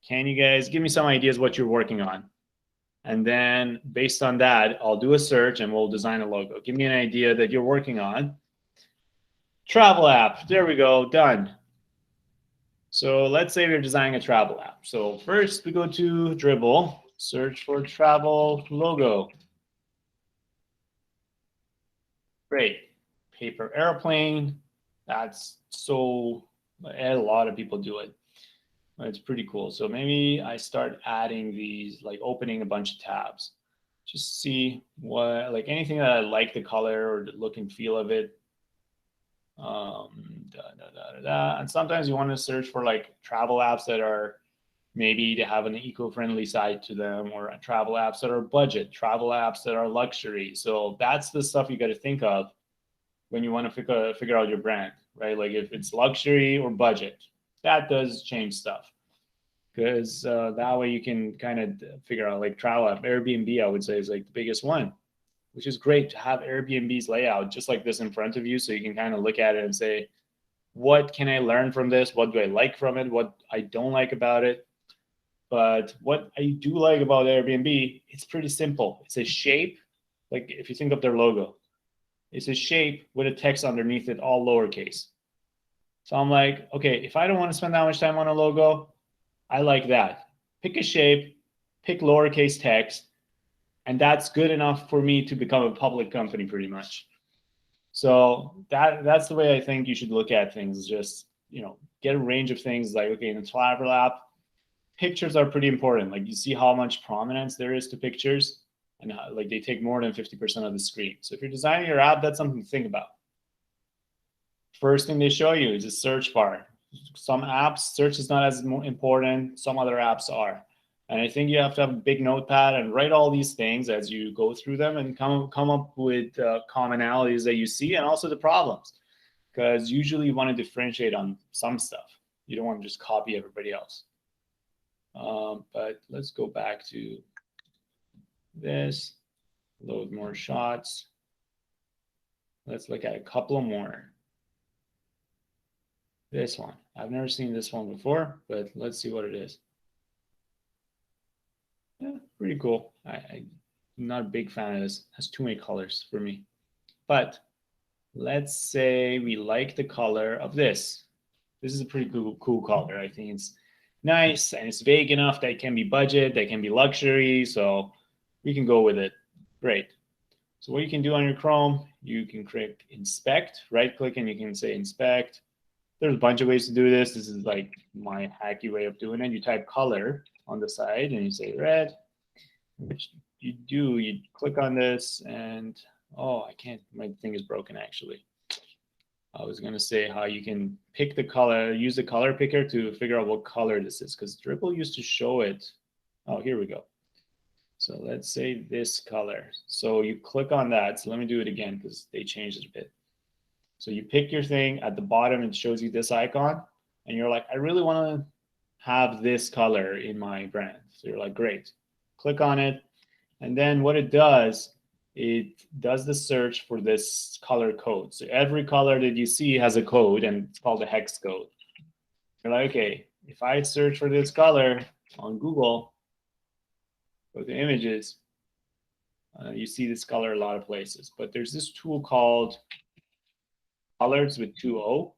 Can you guys give me some ideas what you're working on? And then based on that, I'll do a search and we'll design a logo. Give me an idea that you're working on. Travel app. There we go. Done. So let's say we're designing a travel app. So first we go to Dribbble, search for travel logo. Great. Paper airplane. That's so, a lot of people do it. It's pretty cool. So maybe I start adding these, like opening a bunch of tabs. Just see what, like anything that I like the color or the look and feel of it. And sometimes you want to search for like travel apps that are maybe they have an eco-friendly side to them, or travel apps that are budget, travel apps that are luxury. So that's the stuff you got to think of when you want to figure out your brand, right? Like if it's luxury or budget, that does change stuff, because that way you can kind of figure out, like travel app, Airbnb, I would say is like the biggest one, which is great to have Airbnb's layout just like this in front of you, so you can kind of look at it and say, what can I learn from this? What do I like from it? What I don't like about it? But what I do like about Airbnb, it's pretty simple. It's a shape, like if you think of their logo, it's a shape with a text underneath it, all lowercase. So I'm like, okay, if I don't want to spend that much time on a logo, I like that. Pick a shape, pick lowercase text, and that's good enough for me to become a public company pretty much. So that's the way I think you should look at things. Just, get a range of things. Like, okay, in the travel app, pictures are pretty important. Like you see how much prominence there is to pictures, and how, like they take more than 50% of the screen. So if you're designing your app, that's something to think about. First thing they show you is a search bar. Some apps, search is not as important. Some other apps are. And I think you have to have a big notepad and write all these things as you go through them, and come up with commonalities that you see, and also the problems. Because usually you want to differentiate on some stuff. You don't want to just copy everybody else. But let's go back to this, load more shots. Let's look at a couple more. This one, I've never seen this one before, but let's see what it is. Yeah, pretty cool. I'm not a big fan of this. It has too many colors for me. But let's say we like the color of this. This is a pretty cool color. I think it's nice and it's vague enough that it can be budget, that can be luxury. So we can go with it. Great. So what you can do on your Chrome, you can click inspect, right click, and you can say inspect. There's a bunch of ways to do this. This is like my hacky way of doing it. You type color on the side and you say red, which you do. You click on this and, oh, I can't, my thing is broken actually. I was going to say how you can pick the color, use the color picker to figure out what color this is, because Dribbble used to show it. Oh, here we go. So let's say this color. So you click on that. So let me do it again because they changed it a bit. So you pick your thing at the bottom, it shows you this icon, and you're like, I really want to have this color in my brand. So you're like, great. Click on it. And then what it does the search for this color code. So every color that you see has a code, and it's called a hex code. You're like, okay, if I search for this color on Google, go to images, you see this color a lot of places. But there's this tool called colors with 2O.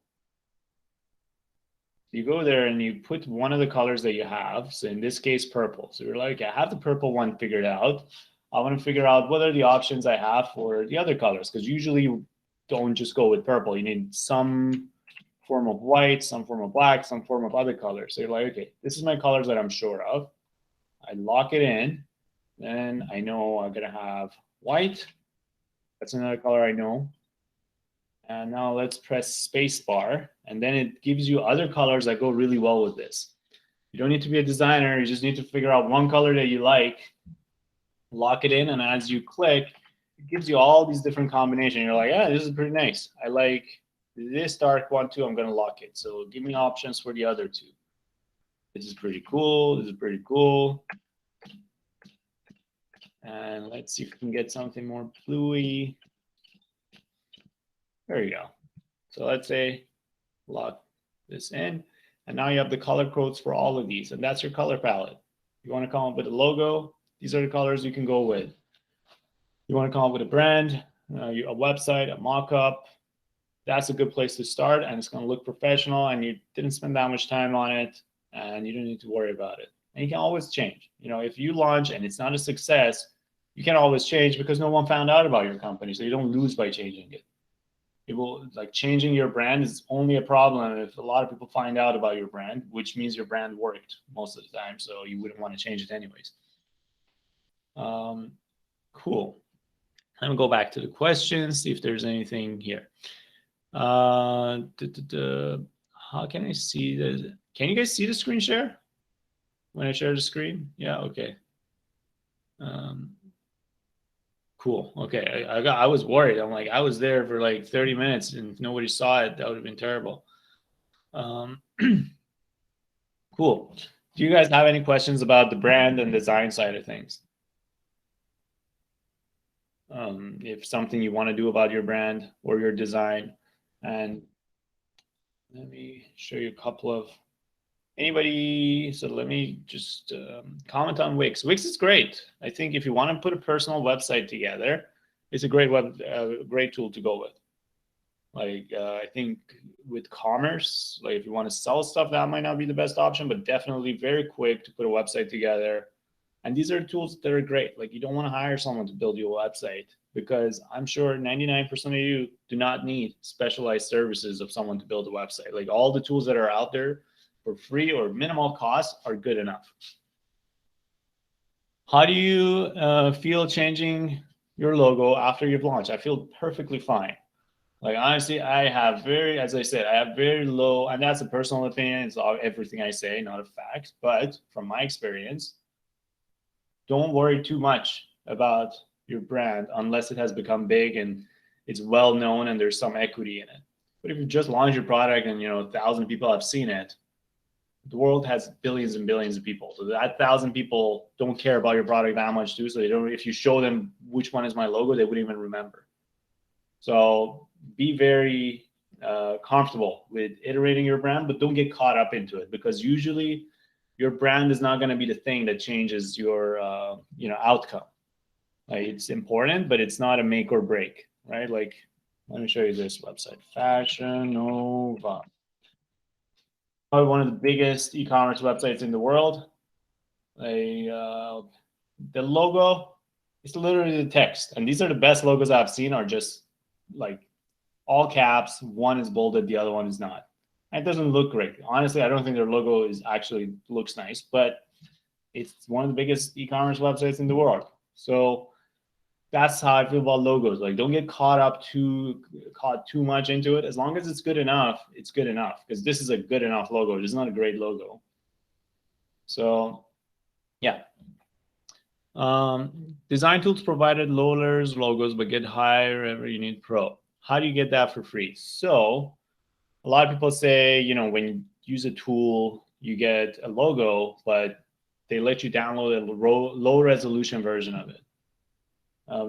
You go there and you put one of the colors that you have. So in this case, purple. So you're like, I have the purple one figured out. I want to figure out what are the options I have for the other colors, because usually you don't just go with purple. You need some form of white, some form of black, some form of other colors. So you're like, okay, this is my colors that I'm sure of. I lock it in. Then I know I'm going to have white. That's another color I know. And now let's press space bar. And then it gives you other colors that go really well with this. You don't need to be a designer. You just need to figure out one color that you like, lock it in, and as you click, it gives you all these different combinations. You're like, yeah, this is pretty nice. I like this dark one too. I'm going to lock it. So give me options for the other two. This is pretty cool. This is pretty cool. And let's see if we can get something more bluey. There you go. So let's say lock this in. And now you have the color codes for all of these, and that's your color palette. You want to come up with a logo, these are the colors you can go with. You want to come up with a brand, a website, a mock-up, that's a good place to start, and it's going to look professional, and you didn't spend that much time on it, and you don't need to worry about it. And you can always change. You know, if you launch and it's not a success, you can always change because no one found out about your company, so you don't lose by changing it. It will, like, changing your brand is only a problem if a lot of people find out about your brand, which means your brand worked most of the time, so you wouldn't want to change it anyways. Cool. I'm gonna go back to the questions, see if there's anything here. How can I see this? Can you guys see the screen share when I share the screen? Yeah, okay. Cool. Okay, I was worried. I'm like, I was there for like 30 minutes and nobody saw it. That would have been terrible. Cool. Do you guys have any questions about the brand and design side of things? If something you want to do about your brand or your design. And let me show you a couple of anybody. So let me just comment on Wix. Wix is great. I think if you want to put a personal website together, it's a great great tool to go with. Like I think with commerce, like if you want to sell stuff, that might not be the best option, but definitely very quick to put a website together. And these are tools that are great. Like you don't want to hire someone to build you a website because I'm sure 99% of you do not need specialized services of someone to build a website. Like all the tools that are out there for free or minimal cost are good enough. How do you feel changing your logo after you've launched? I feel perfectly fine. Like honestly, I have as I said, I have very low, and that's a personal opinion. It's all everything I say, not a fact. But from my experience, don't worry too much about your brand unless it has become big and it's well known and there's some equity in it. But if you just launch your product and 1,000 people have seen it, the world has billions and billions of people. So that 1,000 people don't care about your product that much too. So they don't. If you show them which one is my logo, they wouldn't even remember. So be very comfortable with iterating your brand, but don't get caught up into it because usually your brand is not going to be the thing that changes your outcome. Like it's important, but it's not a make or break, right? Like let me show you this website, Fashion Nova. Probably one of the biggest e-commerce websites in the world. The logo is literally the text, and these are the best logos I've seen. Are just like all caps. One is bolded, the other one is not. And it doesn't look great. Honestly, I don't think their logo looks nice, but it's one of the biggest e-commerce websites in the world. So that's how I feel about logos. Like don't get caught too much into it. As long as it's good enough, it's good enough. Because this is a good enough logo. It's not a great logo. So yeah. Design tools provided lowers logos, but get higher whenever you need pro. How do you get that for free? So a lot of people say, when you use a tool, you get a logo, but they let you download a low resolution version of it.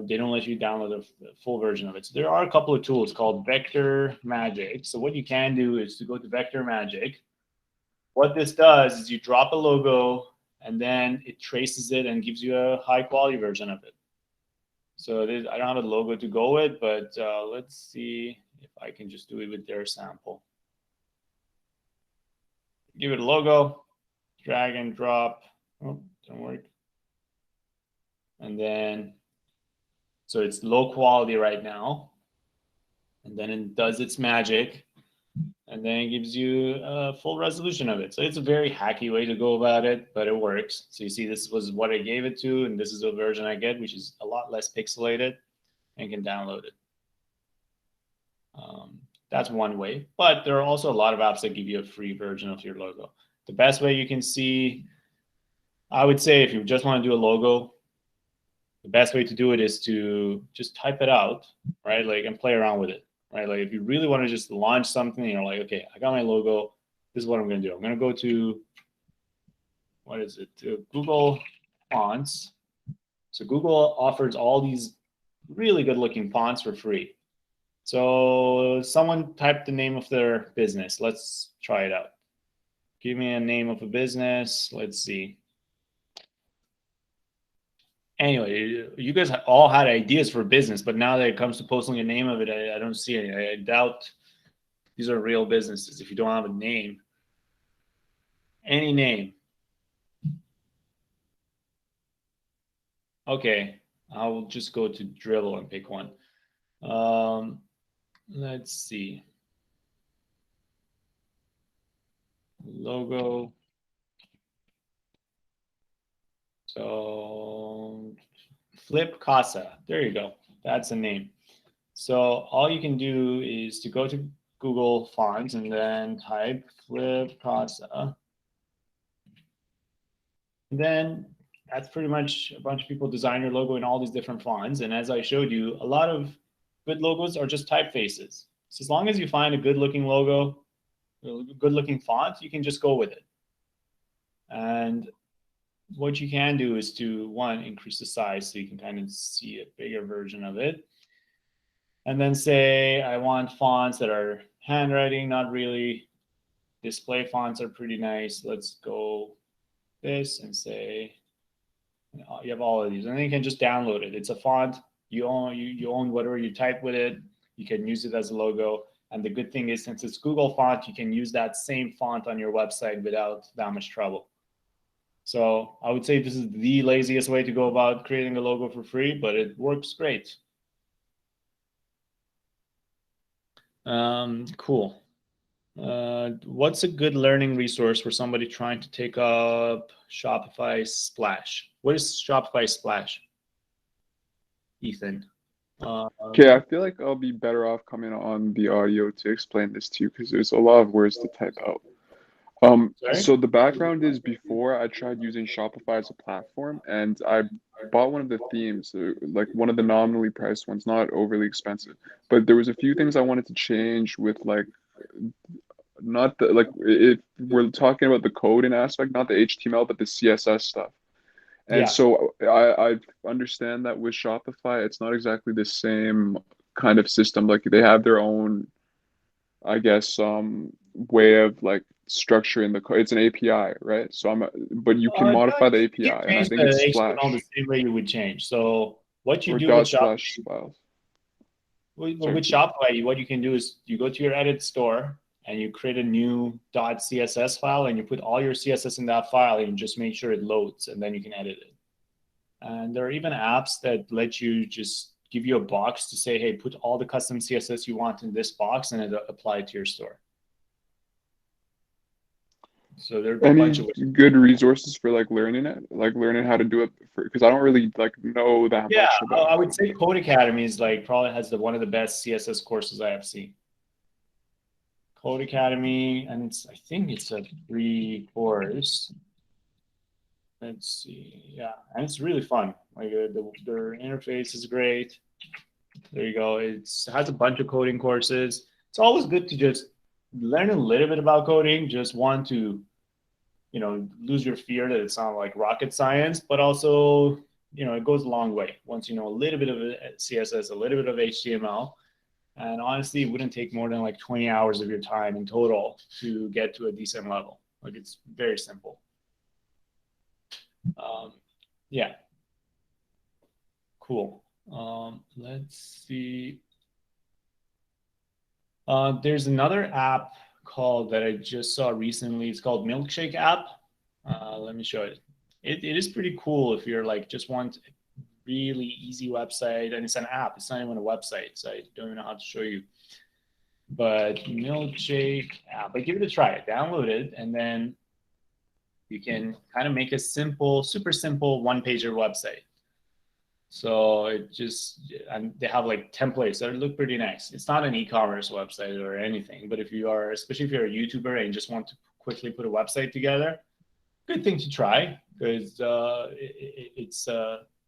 They don't let you download the full version of it. So there are a couple of tools called Vector Magic. So what you can do is to go to Vector Magic. What this does is you drop a logo and then it traces it and gives you a high quality version of it. So I don't have a logo to go with, but let's see if I can just do it with their sample. Give it a logo, drag and drop. Oh, don't work. And then so it's low quality right now. And then it does its magic. And then it gives you a full resolution of it. So it's a very hacky way to go about it, but it works. So you see, this was what I gave it to, and this is the version I get, which is a lot less pixelated, and can download it. That's one way. But there are also a lot of apps that give you a free version of your logo. The best way you can see, I would say if you just want to do a logo, the best way to do it is to just type it out, right? Like, and play around with it, right? Like if you really want to just launch something, you're like, okay, I got my logo. This is what I'm going to do. I'm going to go to, what is it? To Google Fonts. So Google offers all these really good looking fonts for free. So someone typed the name of their business. Let's try it out. Give me a name of a business. Let's see. Anyway, you guys all had ideas for business, but now that it comes to posting a name of it, I don't see any. I doubt these are real businesses if you don't have a name. Any name. Okay, I'll just go to Dribbble and pick one. Let's see. Logo. So Flip Casa. There you go. That's a name. So all you can do is to go to Google Fonts and then type Flip Casa. And then that's pretty much a bunch of people design your logo in all these different fonts. And as I showed you, a lot of good logos are just typefaces. So as long as you find a good looking logo, a good looking font, you can just go with it. And what you can do is to, one, increase the size so you can kind of see a bigger version of it. And then say, I want fonts that are handwriting, not really. Display fonts are pretty nice. Let's go this and say, you have all of these. And then you can just download it. It's a font. You own whatever you type with it. You can use it as a logo. And the good thing is, since it's Google font, you can use that same font on your website without that much trouble. So I would say this is the laziest way to go about creating a logo for free, but it works great. Cool. What's a good learning resource for somebody trying to take up Shopify Splash? What is Shopify Splash, Ethan? Okay, I feel like I'll be better off coming on the audio to explain this to you because there's a lot of words to type out. Sorry? So the background is before I tried using Shopify as a platform, and I bought one of the themes, like one of the nominally priced ones, not overly expensive. But there was a few things I wanted to change with like not the like if we're talking about the coding aspect, not the HTML, but the CSS stuff. And Yeah. so I understand that with Shopify, it's not exactly the same kind of system. Like they have their own, I guess, way of like structuring the code. It's an API, right? So but you can No, modify the you API, and I change think it's the HTML the Splash same way you would change. So what you or do with dot Shopify, slash files. with Sorry. Shopify, what you can do is you go to your edit store and you create a new .css file and you put all your CSS in that file and just make sure it loads and then you can edit it. And there are even apps that let you just give you a box to say, hey, put all the custom CSS you want in this box and it'll apply it to your store. So there are a bunch Any of ways. good resources for like learning it, like learning how to do it for, because I don't really like know that Yeah, much about I it. would say Code Academy is like probably has one of the best CSS courses I have seen. Code Academy, and I think it's a free course. Let's see, yeah, and it's really fun. Like their interface is great. There you go. It has a bunch of coding courses. It's always good to just learn a little bit about coding. Just want to, lose your fear that it's not like rocket science, but also, it goes a long way once you know a little bit of CSS, a little bit of HTML. And honestly, it wouldn't take more than like 20 hours of your time in total to get to a decent level. Like it's very simple. Um, yeah, cool. Let's see. There's another app called that I just saw recently. It's called Milkshake app. Let me show it. It is pretty cool if you're like just want a really easy website, and it's an app. It's not even a website, so I don't even know how to show you. But Milkshake app, but give it a try. Download it, and then you can kind of make a simple, super simple one-pager website. So it just, and they have like templates that look pretty nice. It's not an e-commerce website or anything, but if you are, especially if you're a YouTuber and just want to quickly put a website together, good thing to try because it's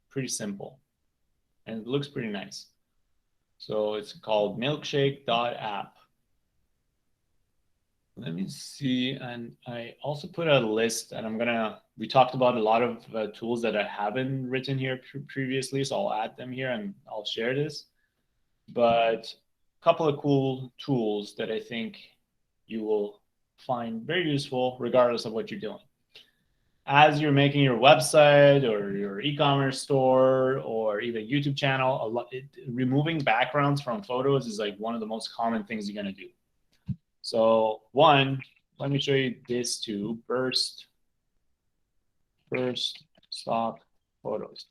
pretty simple and it looks pretty nice. So it's called milkshake.app. Let me see. And I also put a list, and we talked about a lot of tools that I haven't written here previously, so I'll add them here and I'll share this. But a couple of cool tools that I think you will find very useful regardless of what you're doing. As you're making your website or your e-commerce store or even YouTube channel, removing backgrounds from photos is like one of the most common things you're going to do. So one, let me show you this too. Burst stock photos.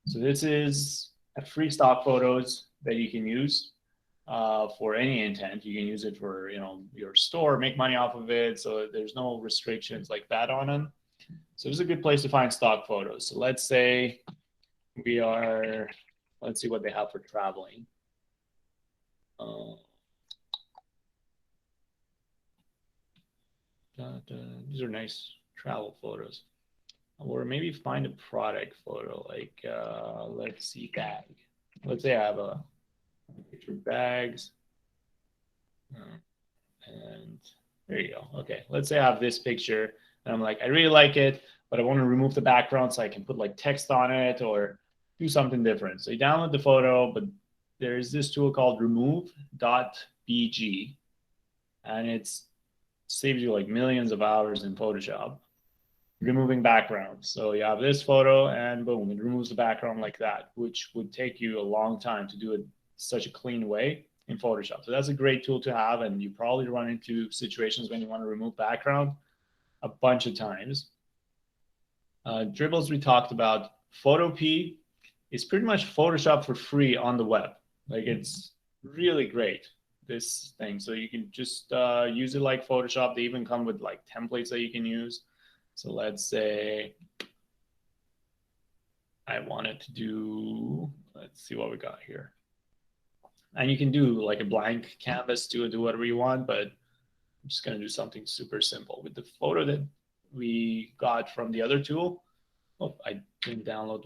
So this is a free stock photos that you can use for any intent. You can use it for your store, make money off of it. So there's no restrictions like that on them. So this is a good place to find stock photos. So let's say let's see what they have for traveling. These are nice travel photos. Or maybe find a product photo, like let's see, bag. Let's say I have a picture of bags. And there you go. Okay, let's say I have this picture and I'm like, I really like it, but I want to remove the background so I can put like text on it or do something different. So you download the photo, but there's this tool called remove.bg, and it saves you like millions of hours in Photoshop removing backgrounds. So you have this photo and boom, it removes the background like that, which would take you a long time to do it such a clean way in Photoshop. So that's a great tool to have, and you probably run into situations when you want to remove background a bunch of times. Dribbles we talked about. Photopea is pretty much Photoshop for free on the web. Like, it's really great, this thing. So you can just use it like Photoshop. They even come with like templates that you can use. So let's say I wanted to do, let's see what we got here. And you can do like a blank canvas to do whatever you want, but I'm just going to do something super simple with the photo that we got from the other tool. Oh, I didn't download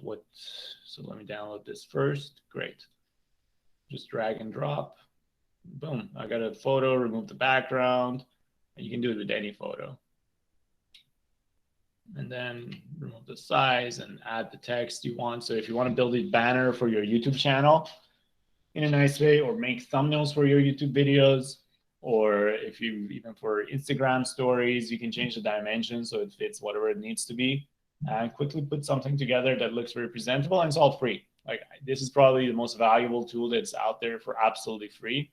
so let me download this first. Great. Just drag and drop. Boom, I got a photo, remove the background, and you can do it with any photo. And then remove the size and add the text you want. So if you want to build a banner for your YouTube channel in a nice way, or make thumbnails for your YouTube videos, or if you even for Instagram stories, you can change the dimensions so it fits whatever it needs to be, and quickly put something together that looks very presentable, and it's all free. Like, this is probably the most valuable tool that's out there for absolutely free.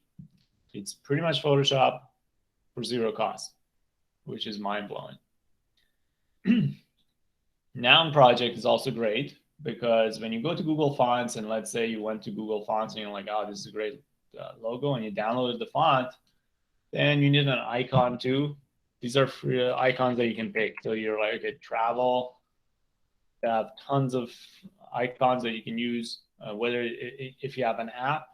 It's pretty much Photoshop for zero cost, which is mind-blowing. Noun project is also great, because when you go to Google Fonts, and let's say you went to Google Fonts and you're like, oh, this is a great logo, and you downloaded the font, then you need an icon too. These are free icons that you can pick. So you're like, okay, travel. They have tons of icons that you can use. Whether if you have an app,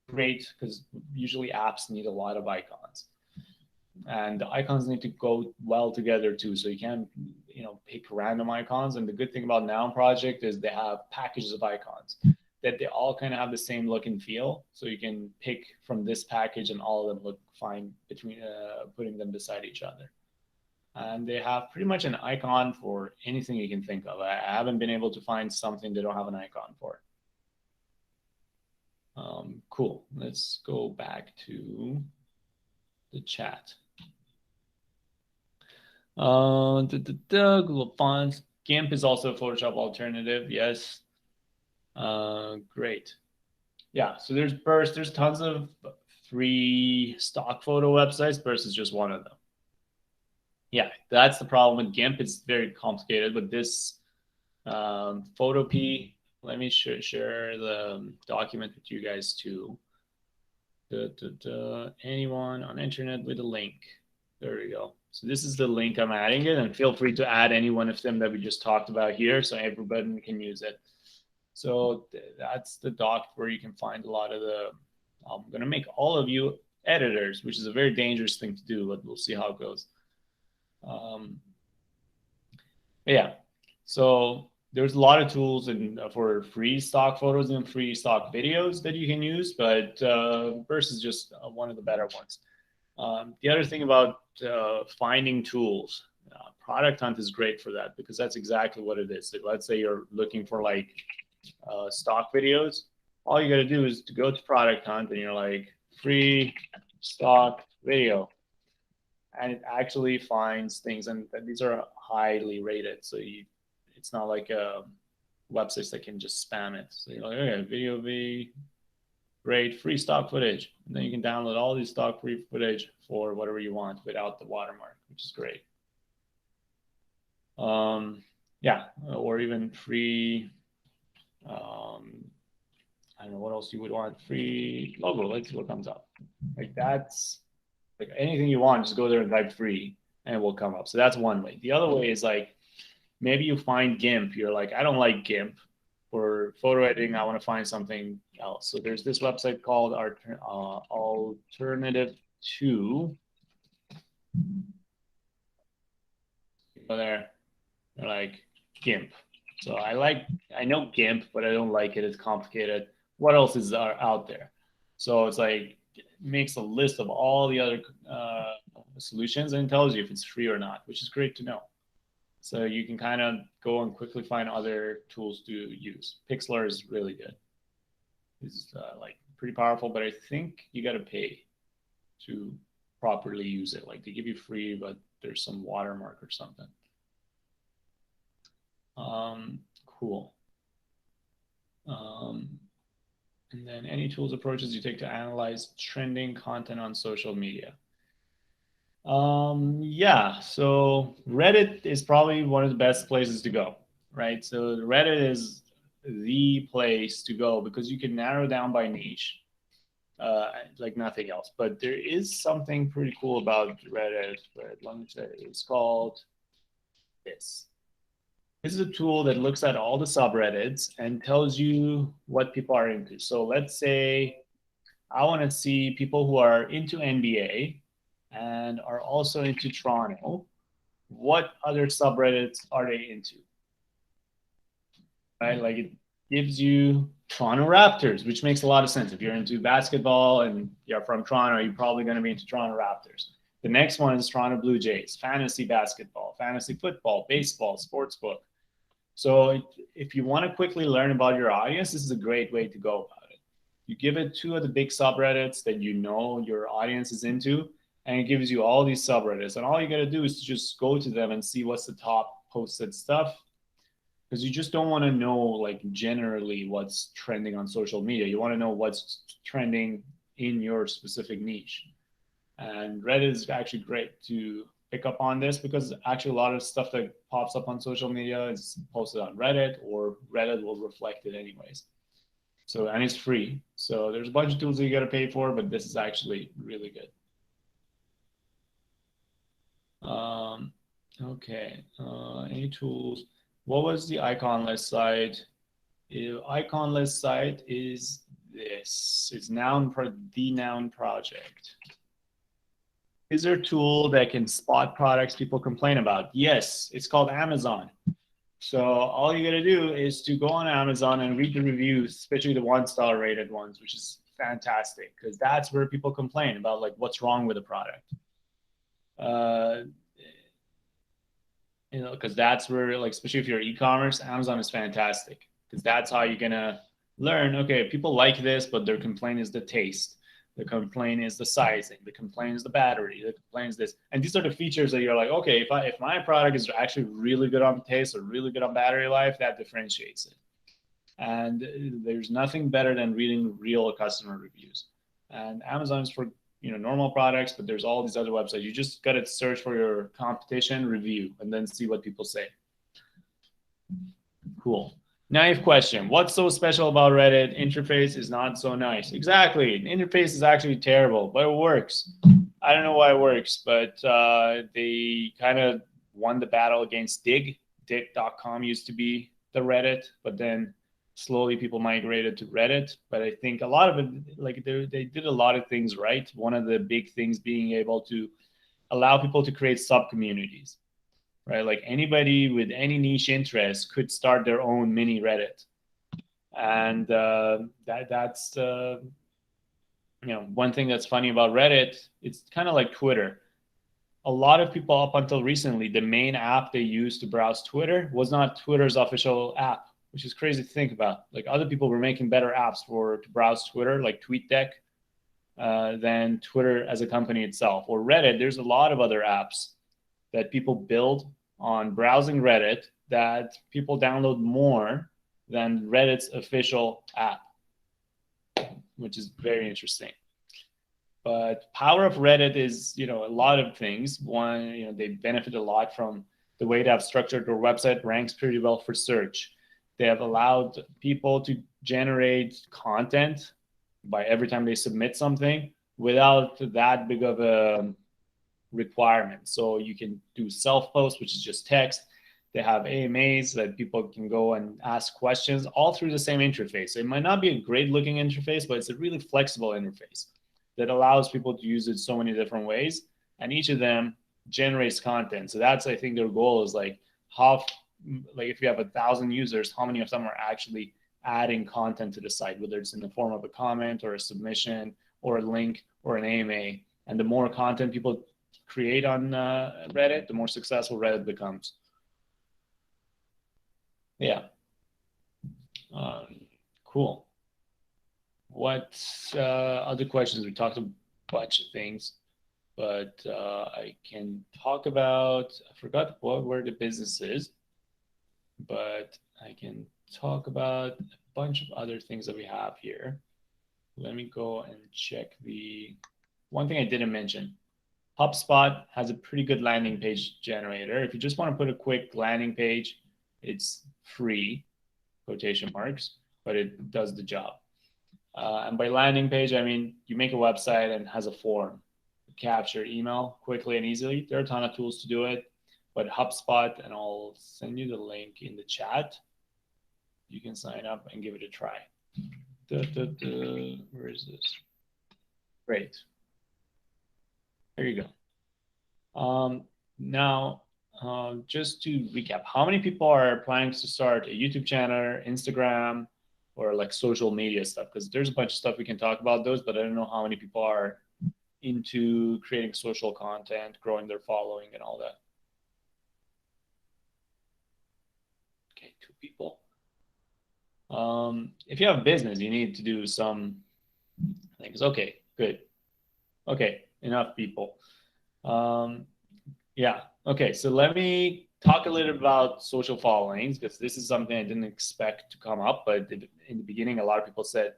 great, because usually apps need a lot of icons. And the icons need to go well together too. So you can't, pick random icons. And the good thing about Noun Project is they have packages of icons that they all kind of have the same look and feel. So you can pick from this package and all of them look fine between putting them beside each other. And they have pretty much an icon for anything you can think of. I haven't been able to find something they don't have an icon for. Cool. Let's go back to the chat. Google Fonts. GIMP is also a Photoshop alternative. Yes. Great. Yeah, so there's Burst. There's tons of free stock photo websites. Burst is just one of them. Yeah, that's the problem with GIMP. It's very complicated. But this Photopea, let me share the document with you guys too. Anyone on internet with a link. There we go. So this is the link I'm adding it, and feel free to add any one of them that we just talked about here so everybody can use it. So that's the doc where you can find a lot of the, I'm going to make all of you editors, which is a very dangerous thing to do, but we'll see how it goes. Yeah, so there's a lot of tools for free stock photos and free stock videos that you can use, but Burst is just one of the better ones. The other thing about finding tools, Product Hunt is great for that, because that's exactly what it is. So let's say you're looking for like stock videos. All you got to do is to go to Product Hunt and you're like, free stock video. and it actually finds things, and these are highly rated. So it's not like websites that can just spam it. So you're like, okay, video V, great, free stock footage. And then you can download all these stock free footage for whatever you want without the watermark, which is great. Yeah, or even free, I don't know what else you would want. Free logo. Let's see what comes up. Like that's like anything you want, just go there and type free and it will come up. So that's one way. The other way is like maybe you find GIMP. You're like, I don't like GIMP for photo editing. I want to find something else. So there's this website called Alternative 2. Go there. They're like GIMP. So I know GIMP, but I don't like it. It's complicated. What else is out there? So it's like it makes a list of all the other solutions and tells you if it's free or not, which is great to know. So you can kind of go and quickly find other tools to use. Pixlr is really good. It's like pretty powerful, but I think you got to pay to properly use it. Like they give you free, but there's some watermark or something. Cool. And then any tools, approaches you take to analyze trending content on social media. Yeah, so Reddit is probably one of the best places to go, right? So Reddit is the place to go because you can narrow down by niche, like nothing else. But there is something pretty cool about Reddit. Let me say, it's called this. This is a tool that looks at all the subreddits and tells you what people are into. So let's say I want to see people who are into NBA and are also into Toronto. What other subreddits are they into? Right? Like it gives you Toronto Raptors, which makes a lot of sense. If you're into basketball and you're from Toronto, you're probably going to be into Toronto Raptors. The next one is Toronto Blue Jays, fantasy basketball, fantasy football, baseball, sportsbook. So if you want to quickly learn about your audience, this is a great way to go about it. You give it two of the big subreddits that you know your audience is into, and it gives you all these subreddits. And all you got to do is to just go to them and see what's the top posted stuff, because you just don't want to know like generally what's trending on social media. You want to know what's trending in your specific niche. And Reddit is actually great to pick up on this because actually a lot of stuff that pops up on social media is posted on Reddit, or Reddit will reflect it anyways. So, and it's free. So there's a bunch of tools that you got to pay for, but this is actually really good. Okay, any tools? What was the iconless site? Iconless site is this. It's the Noun project. Is there a tool that can spot products people complain about? Yes, it's called Amazon. So all you got to do is to go on Amazon and read the reviews, especially the 1-star rated ones, which is fantastic because that's where people complain about like what's wrong with the product. Because that's where, like, especially if you're e-commerce, Amazon is fantastic because that's how you're gonna learn. Okay, people like this, but their complaint is the taste. The complaint is the sizing. The complaint is the battery. The complaint is this. And these are the features that you're like, okay, if my product is actually really good on taste or really good on battery life, that differentiates it. And there's nothing better than reading real customer reviews. And Amazon is for normal products, but there's all these other websites. You just got to search for your competition review and then see what people say. Cool. Naive question. What's so special about Reddit? Interface is not so nice. Exactly. The interface is actually terrible, but it works. I don't know why it works, but they kind of won the battle against Dig. Dig.com used to be the Reddit, but then slowly people migrated to Reddit. But I think a lot of it, like they did a lot of things right. One of the big things being able to allow people to create sub-communities. Right, like anybody with any niche interest could start their own mini Reddit, and that's one thing that's funny about Reddit. It's kind of like Twitter. A lot of people up until recently, the main app they used to browse Twitter was not Twitter's official app, which is crazy to think about. Like other people were making better apps to browse Twitter, like TweetDeck. than Twitter as a company itself. Or Reddit, there's a lot of other apps that people build on browsing Reddit that people download more than Reddit's official app, which is very interesting. But power of Reddit is, a lot of things. One, they benefit a lot from the way they have structured their website, ranks pretty well for search. They have allowed people to generate content by every time they submit something without that big of a requirement. So you can do self-post, which is just text. They have AMAs that people can go and ask questions all through the same interface. So it might not be a great looking interface, but it's a really flexible interface that allows people to use it so many different ways. And each of them generates content. So that's, I think, their goal is like if you have 1,000 users, how many of them are actually adding content to the site, whether it's in the form of a comment or a submission or a link or an AMA. And the more content people create on Reddit, the more successful Reddit becomes. Yeah. Cool. What other questions? We talked a bunch of things, but I can talk about, I forgot what were the businesses, but I can talk about a bunch of other things that we have here. Let me go and check one thing I didn't mention. HubSpot has a pretty good landing page generator. If you just want to put a quick landing page, it's free, quotation marks, but it does the job. And by landing page, I mean you make a website and has a form to capture email quickly and easily. There are a ton of tools to do it, but HubSpot, and I'll send you the link in the chat. You can sign up and give it a try. Where is this? Great. There you go. Now, just to recap, how many people are planning to start a YouTube channel, Instagram, or like social media stuff? Because there's a bunch of stuff we can talk about those, but I don't know how many people are into creating social content, growing their following and all that. Okay, 2 people. If you have a business, you need to do some things. Okay, good. Okay, enough people. Yeah, okay, so let me talk a little about social followings, because this is something I didn't expect to come up, but in the beginning, a lot of people said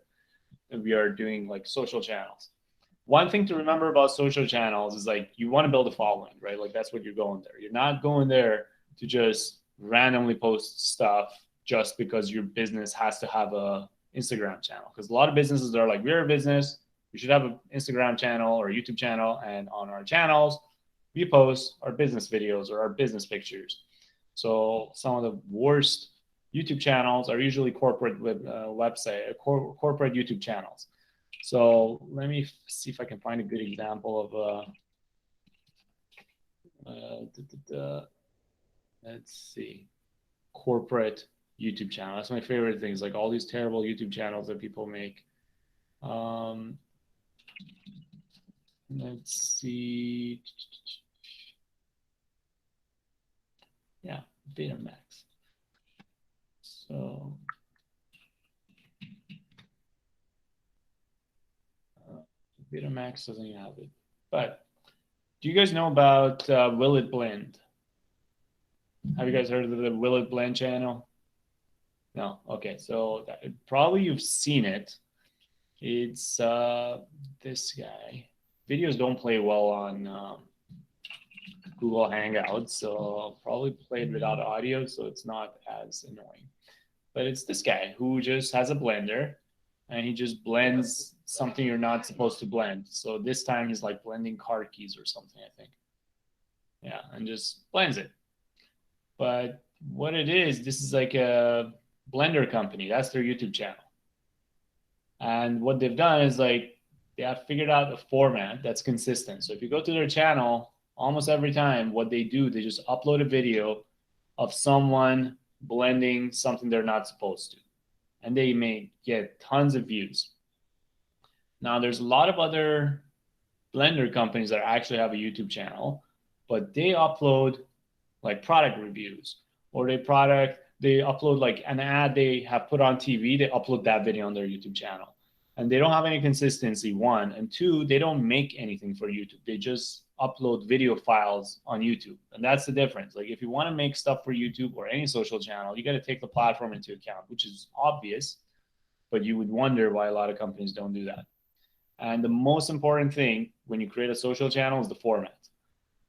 that we are doing like social channels. One thing to remember about social channels is like you want to build a following, right? Like that's what you're going there. You're not going there to just randomly post stuff just because your business has to have a Instagram channel. Because a lot of businesses are like, we're a business, we should have an Instagram channel or a YouTube channel, and on our channels, we post our business videos or our business pictures. So some of the worst YouTube channels are usually corporate corporate YouTube channels. So let me see if I can find a good example of let's see, corporate YouTube channel. That's my favorite things, like all these terrible YouTube channels that people make. Let's see. Yeah, Betamax. So Betamax doesn't have it. But do you guys know about Will It Blend? Have you guys heard of the Will It Blend channel? No? Okay, so probably you've seen it. It's this guy. Videos don't play well on Google Hangouts, so I'll probably play it without audio, so it's not as annoying. But it's this guy who just has a blender, and he just blends something you're not supposed to blend. So this time he's like blending car keys or something, I think. Yeah, and just blends it. But what it is, this is like a blender company. That's their YouTube channel. And what they've done is like they have figured out a format that's consistent. So if you go to their channel, almost every time what they do, they just upload a video of someone blending something they're not supposed to. And they may get tons of views. Now, there's a lot of other blender companies that actually have a YouTube channel, but they upload like product reviews, or they upload like an ad they have put on TV, they upload that video on their YouTube channel. And they don't have any consistency, one. And two, they don't make anything for YouTube. They just upload video files on YouTube. And that's the difference. Like if you want to make stuff for YouTube or any social channel, you got to take the platform into account, which is obvious, but you would wonder why a lot of companies don't do that. And the most important thing when you create a social channel is the format.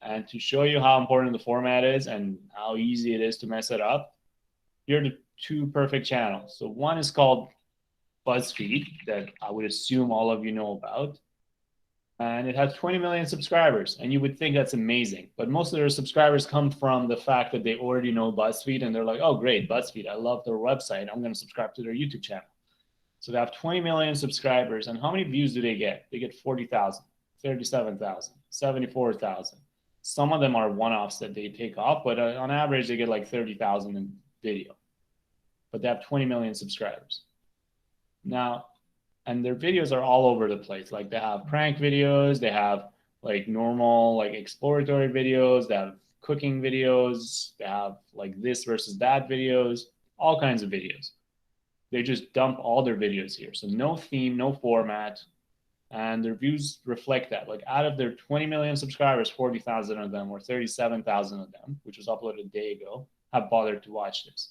And to show you how important the format is and how easy it is to mess it up, here are the two perfect channels. So one is called BuzzFeed, that I would assume all of you know about. And it has 20 million subscribers. And you would think that's amazing. But most of their subscribers come from the fact that they already know BuzzFeed and they're like, oh, great, BuzzFeed, I love their website. I'm going to subscribe to their YouTube channel. So they have 20 million subscribers. And how many views do they get? They get 40,000, 37,000, 74,000. Some of them are one-offs that they take off, but on average, they get like 30,000 in video. But they have 20 million subscribers. Now, and their videos are all over the place. Like they have prank videos, they have like normal, like exploratory videos, they have cooking videos, they have like this versus that videos, all kinds of videos. They just dump all their videos here. So no theme, no format, and their views reflect that. Like out of their 20 million subscribers, 40,000 of them or 37,000 of them, which was uploaded a day ago, have bothered to watch this.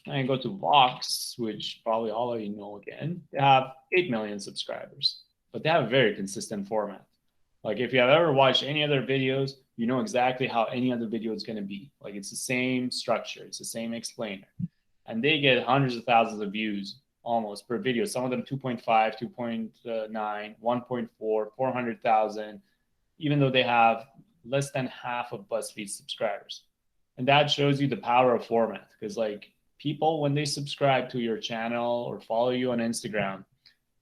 And I go to Vox, which probably all of you know again. They have 8 million subscribers, but they have a very consistent format. Like if you have ever watched any other videos, you know exactly how any other video is going to be. Like it's the same structure, it's the same explainer. And they get hundreds of thousands of views almost per video. Some of them 2.5, 2.9, 1.4, 400,000, even though they have less than half of BuzzFeed's subscribers. And that shows you the power of format. Because like people, when they subscribe to your channel or follow you on Instagram,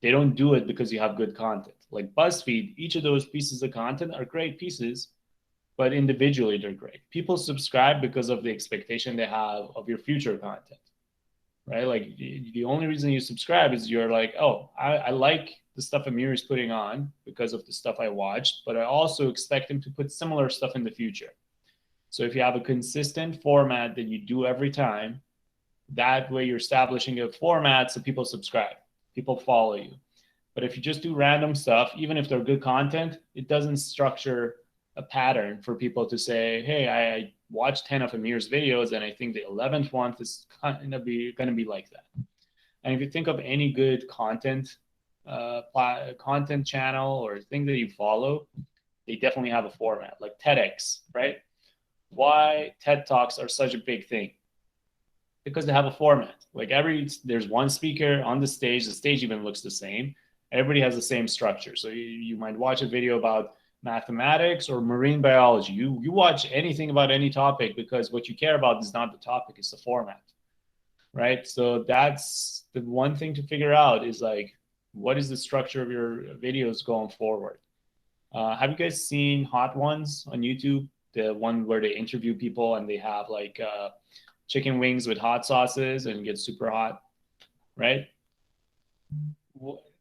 they don't do it because you have good content. Like BuzzFeed, each of those pieces of content are great pieces, but individually they're great. People subscribe because of the expectation they have of your future content, right? Like the only reason you subscribe is you're like, oh, I like the stuff Amir is putting on because of the stuff I watched, but I also expect him to put similar stuff in the future. So if you have a consistent format that you do every time, that way you're establishing a format so people subscribe, people follow you. But if you just do random stuff, even if they're good content, it doesn't structure a pattern for people to say, hey, I watched 10 of Amir's videos and I think the 11th one is going to be like that. And if you think of any good content channel or thing that you follow, they definitely have a format, like TEDx, right? Why TED Talks are such a big thing? Because they have a format. Like there's one speaker on the stage even looks the same. Everybody has the same structure. So you might watch a video about mathematics or marine biology. You watch anything about any topic because what you care about is not the topic, it's the format, right? So that's the one thing to figure out is like, what is the structure of your videos going forward? Have you guys seen Hot Ones on YouTube? The one where they interview people and they have like chicken wings with hot sauces and get super hot, right?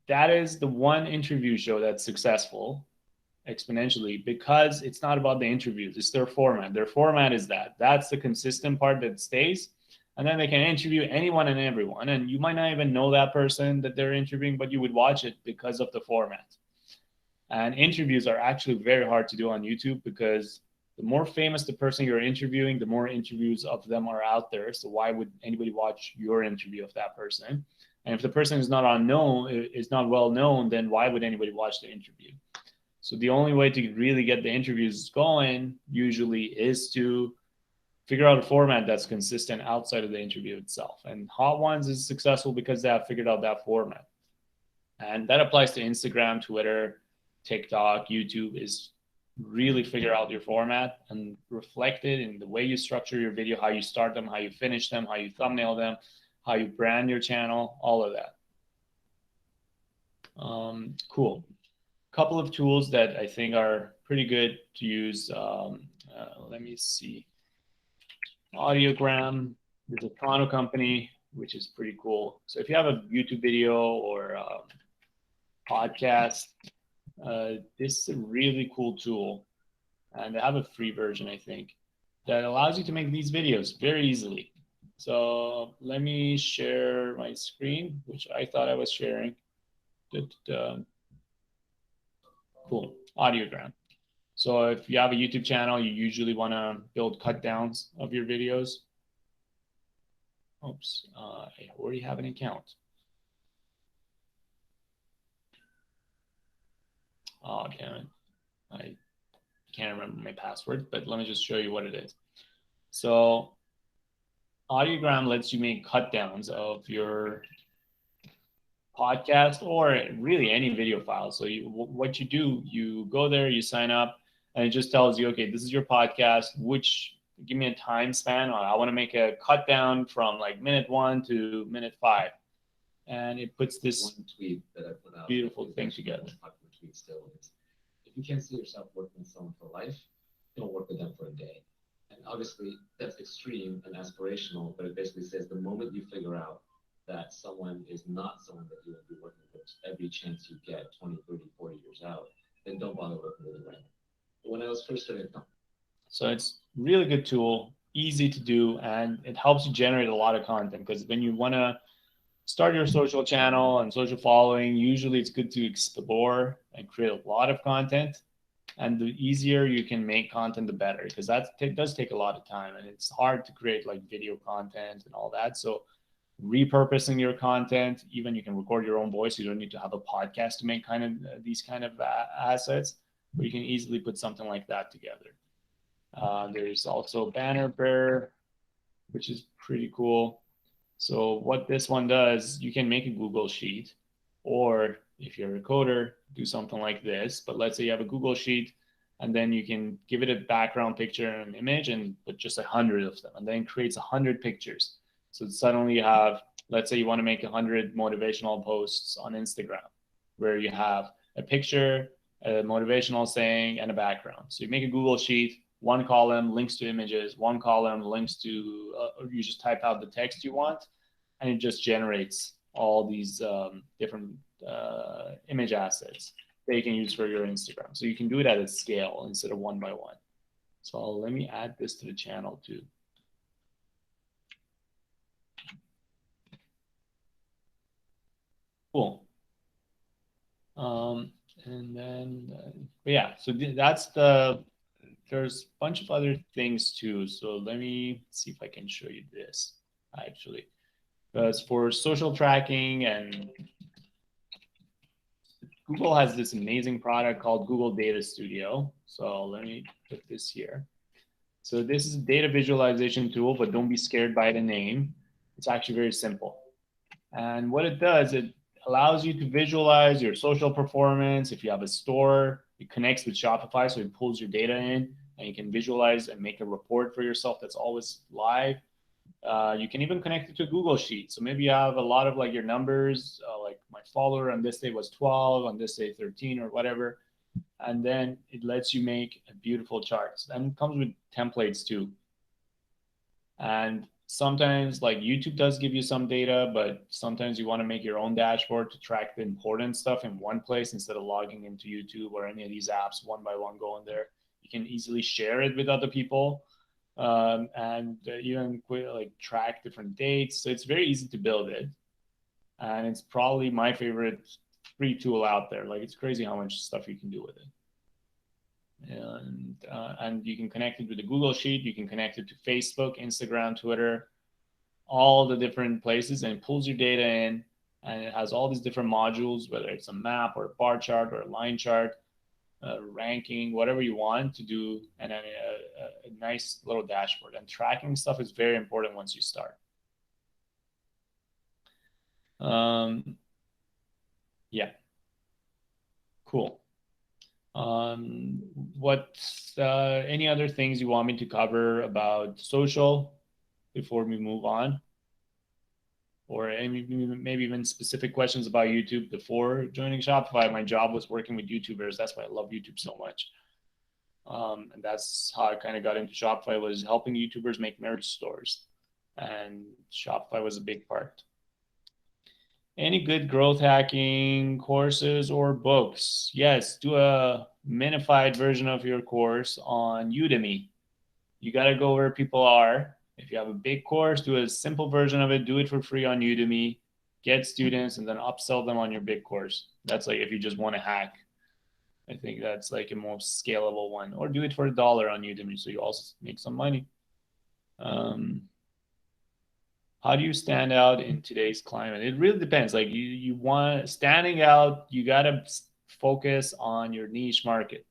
That is the one interview show that's successful exponentially because it's not about the interviews, it's their format. Their format is that's the consistent part that stays. And then they can interview anyone and everyone. And you might not even know that person that they're interviewing, but you would watch it because of the format. And interviews are actually very hard to do on YouTube because the more famous the person you're interviewing, the more interviews of them are out there. So why would anybody watch your interview of that person? And if the person is not well known, then why would anybody watch the interview? So the only way to really get the interviews going usually is to figure out a format that's consistent outside of the interview itself. And Hot Ones is successful because they have figured out that format. And that applies to Instagram, Twitter, TikTok, YouTube, is really figure out your format and reflect it in the way you structure your video, how you start them, how you finish them, how you thumbnail them, how you brand your channel, all of that. Cool. Couple of tools that I think are pretty good to use. Let me see. Audiogram is a Toronto company, which is pretty cool. So if you have a YouTube video or a podcast, this is a really cool tool. And they have a free version, I think, that allows you to make these videos very easily. So let me share my screen, which I thought I was sharing. Cool, audiogram. So if you have a YouTube channel, you usually want to build cut downs of your videos. Oops, I already have an account. Oh, damn it. I can't remember my password, but let me just show you what it is. So audiogram lets you make cut downs of your podcast or really any video file. So what you do, you go there, you sign up, and it just tells you, okay, this is your podcast. Give me a time span. I want to make a cut down from like minute 1 to minute 5, and it puts this one tweet that I put out. Beautiful thing together. Popular tweet still is, if you can't see yourself working with someone for life, don't work with them for a day. And obviously that's extreme and aspirational, but it basically says the moment you figure out that someone is not someone that you will be working with every chance you get 20, 30, 40 years out, then don't bother working with them right now. But when I was first starting, so it's really good tool, easy to do, and it helps you generate a lot of content, because when you want to start your social channel and social following, usually it's good to explore and create a lot of content. And the easier you can make content, the better, because that does take a lot of time, and it's hard to create like video content and all that. So repurposing your content, even you can record your own voice. You don't need to have a podcast to make kind of these kind of assets, but you can easily put something like that together. There's also Banner Bear, which is pretty cool. So what this one does, you can make a Google Sheet, or if you're a coder, do something like this. But let's say you have a Google Sheet, and then you can give it a background picture and an image and put just 100 of them, and then it creates 100 pictures. So suddenly you have, let's say you want to make 100 motivational posts on Instagram, where you have a picture, a motivational saying, and a background. So you make a Google Sheet, one column links to images, one column links to, you just type out the text you want, and it just generates all these different image assets that you can use for your Instagram. So you can do it at a scale instead of one by one. So let me add this to the channel too. Cool. And then, yeah, so that's there's a bunch of other things too. So let me see if I can show you this actually. Because for social tracking, and Google has this amazing product called Google Data Studio. So let me put this here. So this is a data visualization tool, but don't be scared by the name. It's actually very simple. And what it does, it allows you to visualize your social performance. If you have a store, it connects with Shopify, so it pulls your data in, and you can visualize and make a report for yourself that's always live. You can even connect it to Google Sheets. So maybe you have a lot of like your numbers, like my follower on this day was 12, on this day 13 or whatever. And then it lets you make a beautiful charts. And it comes with templates too. And sometimes like YouTube does give you some data, but sometimes you want to make your own dashboard to track the important stuff in one place instead of logging into YouTube or any of these apps one by one going there. You can easily share it with other people. And even like track different dates. So it's very easy to build it. And it's probably my favorite free tool out there. Like it's crazy how much stuff you can do with it. And you can connect it with the Google Sheet. You can connect it to Facebook, Instagram, Twitter, all the different places, and it pulls your data in. And it has all these different modules, whether it's a map or a bar chart or a line chart. Ranking, whatever you want to do, and then a nice little dashboard. And tracking stuff is very important once you start. Yeah, cool. What any other things you want me to cover about social before we move on? Or maybe even specific questions about YouTube. Before joining Shopify, my job was working with YouTubers. That's why I love YouTube so much. And that's how I kind of got into Shopify, was helping YouTubers make merch stores. And Shopify was a big part. Any good growth hacking courses or books? Yes, do a minified version of your course on Udemy. You got to go where people are If you have a big course, do a simple version of it, do it for free on Udemy, get students, and then upsell them on your big course. That's like if you just want to hack. I think that's like a most scalable one. Or do it for $1 on Udemy, so you also make some money. How do you stand out in today's climate? It really depends. Like you want standing out, you gotta focus on your niche market.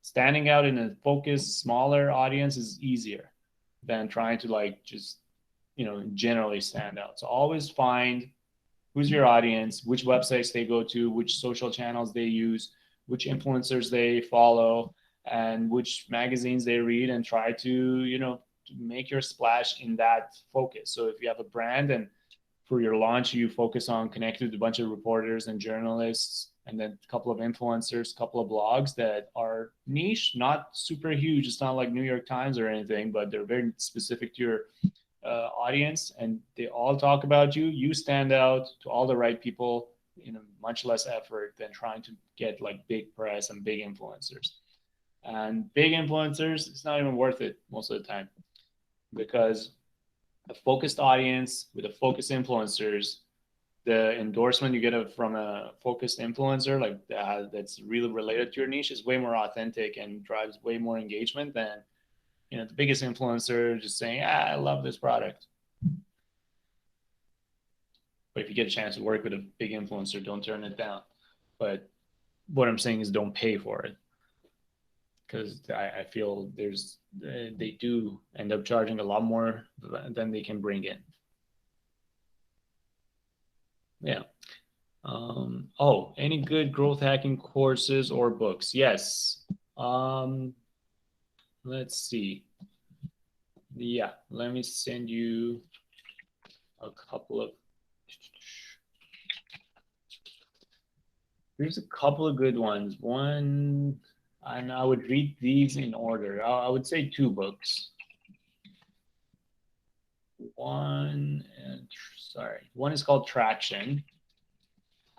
Standing out in a focused, smaller audience is easier than trying to like just, generally stand out. So always find who's your audience, which websites they go to, which social channels they use, which influencers they follow, and which magazines they read, and try to make your splash in that focus. So if you have a brand and for your launch, you focus on connecting with a bunch of reporters and journalists, and then a couple of influencers, a couple of blogs that are niche, not super huge. It's not like New York Times or anything, but they're very specific to your audience, and they all talk about you. You stand out to all the right people in a much less effort than trying to get like big press and big influencers. And big influencers, it's not even worth it most of the time, because a focused audience with a focused influencers, the endorsement you get from a focused influencer like that's really related to your niche is way more authentic and drives way more engagement than the biggest influencer just saying, I love this product. But if you get a chance to work with a big influencer, don't turn it down. But what I'm saying is don't pay for it, because I feel they do end up charging a lot more than they can bring in. Yeah. Any good growth hacking courses or books? Yes. Let's see. Yeah, let me send you a couple of. Here's a couple of good ones. One, and I would read these in order. I would say 2 books. One is called Traction.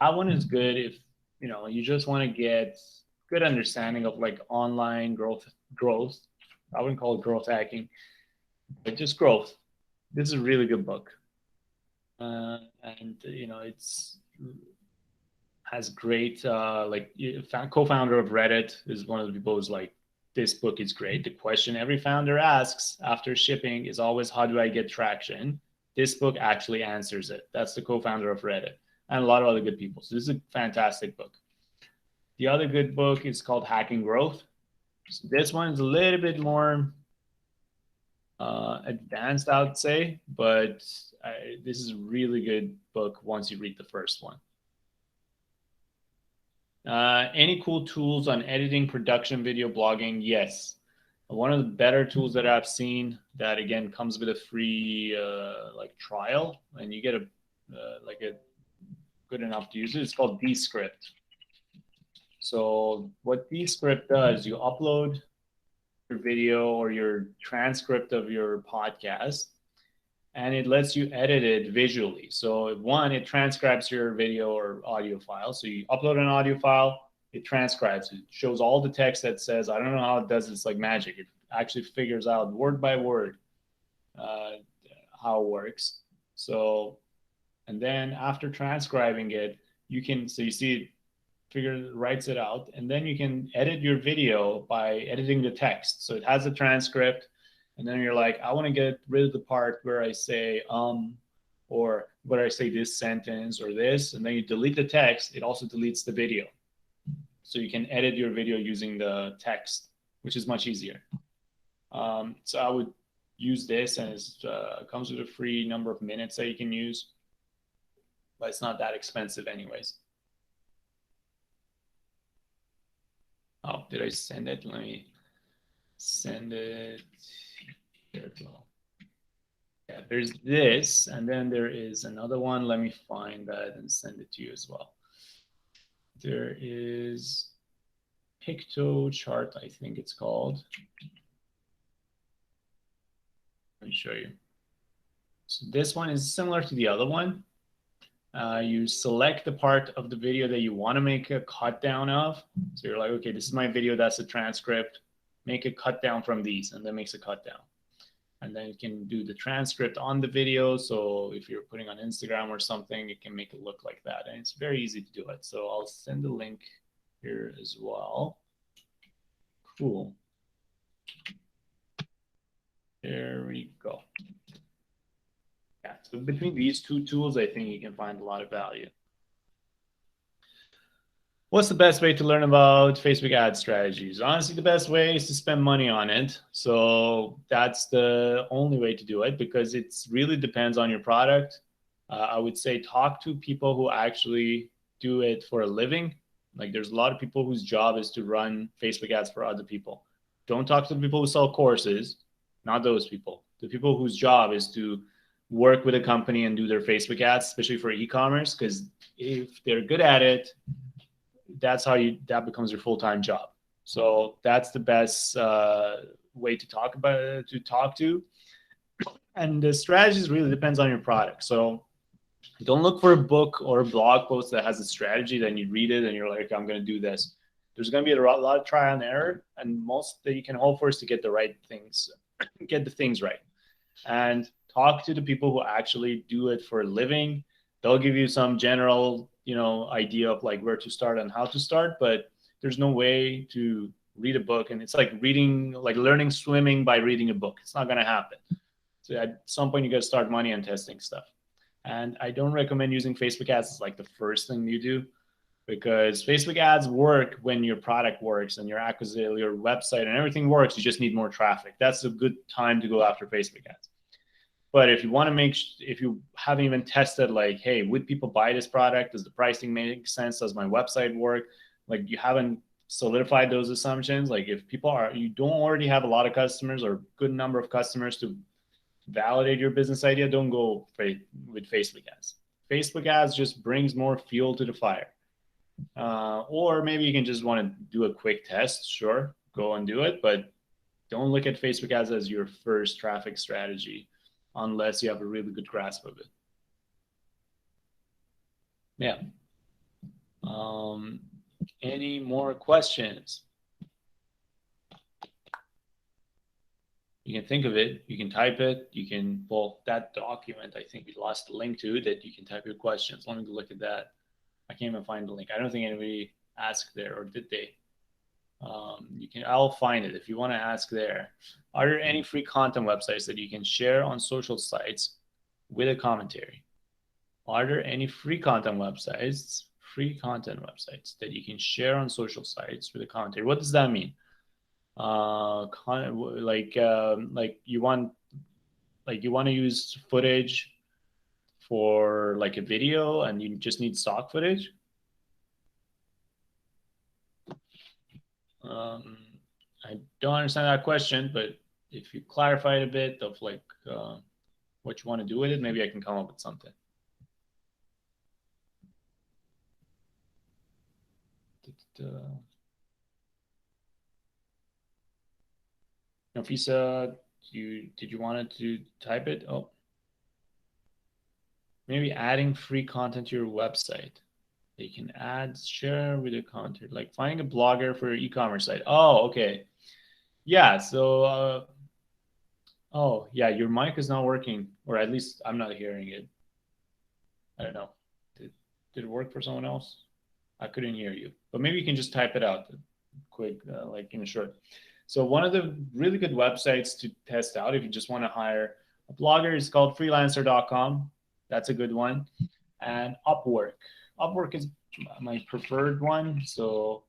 That one is good if you just want to get good understanding of like online growth. I wouldn't call it growth hacking, but just growth. This is a really good book, and it's has great co-founder of Reddit is one of the people who's like, this book is great. The question every founder asks after shipping is always, how do I get traction? This book actually answers it. That's the co-founder of Reddit and a lot of other good people. So this is a fantastic book. The other good book is called Hacking Growth. So this one is a little bit more advanced, I would say, but this is a really good book once you read the first one. Any cool tools on editing, production, video, blogging? Yes. One of the better tools that I've seen that, again, comes with a free trial, and you get a good enough to use it. It's called Descript. So what Descript does, you upload your video or your transcript of your podcast, and it lets you edit it visually. So one, it transcribes your video or audio file. So you upload an audio file, it transcribes it, shows all the text that says, I don't know how it does this, like magic. It actually figures out word by word how it works. So, and then after transcribing it, you see it writes it out, and then you can edit your video by editing the text. So it has a transcript, and then you're like, I want to get rid of the part where I say or where I say this sentence or this, and then you delete the text. It also deletes the video. So you can edit your video using the text, which is much easier. So I would use this, and it comes with a free number of minutes that you can use, but it's not that expensive anyways. Oh, did I send it? Let me send it here as well. Yeah, there's this, and then there is another one. Let me find that and send it to you as well. There is Picto chart, I think it's called. Let me show you. So this one is similar to the other one. You select the part of the video that you want to make a cut down of. So you're like, okay, this is my video, that's the transcript. Make a cut down from these, and then makes a cut down. And then you can do the transcript on the video. So if you're putting on Instagram or something, you can make it look like that. And it's very easy to do it. So I'll send the link here as well. Cool. There we go. Yeah, so between these two tools, I think you can find a lot of value. What's the best way to learn about Facebook ad strategies? Honestly, the best way is to spend money on it. So that's the only way to do it because it really depends on your product. I would say talk to people who actually do it for a living. Like there's a lot of people whose job is to run Facebook ads for other people. Don't talk to the people who sell courses, not those people. The people whose job is to work with a company and do their Facebook ads, especially for e-commerce, because if they're good at it, that's how that becomes your full-time job. So that's the best way to talk to. And the strategies really depends on your product. So don't look for a book or a blog post that has a strategy, then you read it and you're like, I'm going to do this. There's going to be a lot of trial and error, and most that you can hope for is to get the right things, get the things right. And talk to the people who actually do it for a living. They'll give you some general, idea of like where to start and how to start, but there's no way to read a book. And it's like learning swimming by reading a book. It's not going to happen. So at some point you got to start money and testing stuff. And I don't recommend using Facebook ads as like the first thing you do, because Facebook ads work when your product works and your acquisition, your website and everything works. You just need more traffic. That's a good time to go after Facebook ads. But if you want to if you haven't even tested, like, hey, would people buy this product? Does the pricing make sense? Does my website work? Like you haven't solidified those assumptions. Like if you don't already have a lot of customers or good number of customers to validate your business idea, don't go with Facebook ads. Facebook ads just brings more fuel to the fire. Or maybe you can just want to do a quick test. Sure, go and do it. But don't look at Facebook ads as your first traffic strategy unless you have a really good grasp of it. Yeah. Any more questions? You can think of it, you can type it, that document, I think we lost the link to, that you can type your questions. Let me look at that. I can't even find the link. I don't think anybody asked there, or did they? I'll find it if you want to ask there. Are there any free content websites that you can share on social sites with a commentary? Are there any free content websites that you can share on social sites with a commentary? What does that mean? You want to use footage for like a video and you just need stock footage? I don't understand that question, but if you clarify it a bit of like what you want to do with it, maybe I can come up with something. Nafisa, did you want to type it? Oh, maybe adding free content to your website. You can share with your content, like finding a blogger for your e-commerce site. Oh, okay. Yeah, so, oh, yeah, your mic is not working, or at least I'm not hearing it. I don't know. Did it work for someone else? I couldn't hear you, but maybe you can just type it out quick, like in a short. So one of the really good websites to test out if you just want to hire a blogger is called freelancer.com. That's a good one. And Upwork. Upwork is my preferred one. So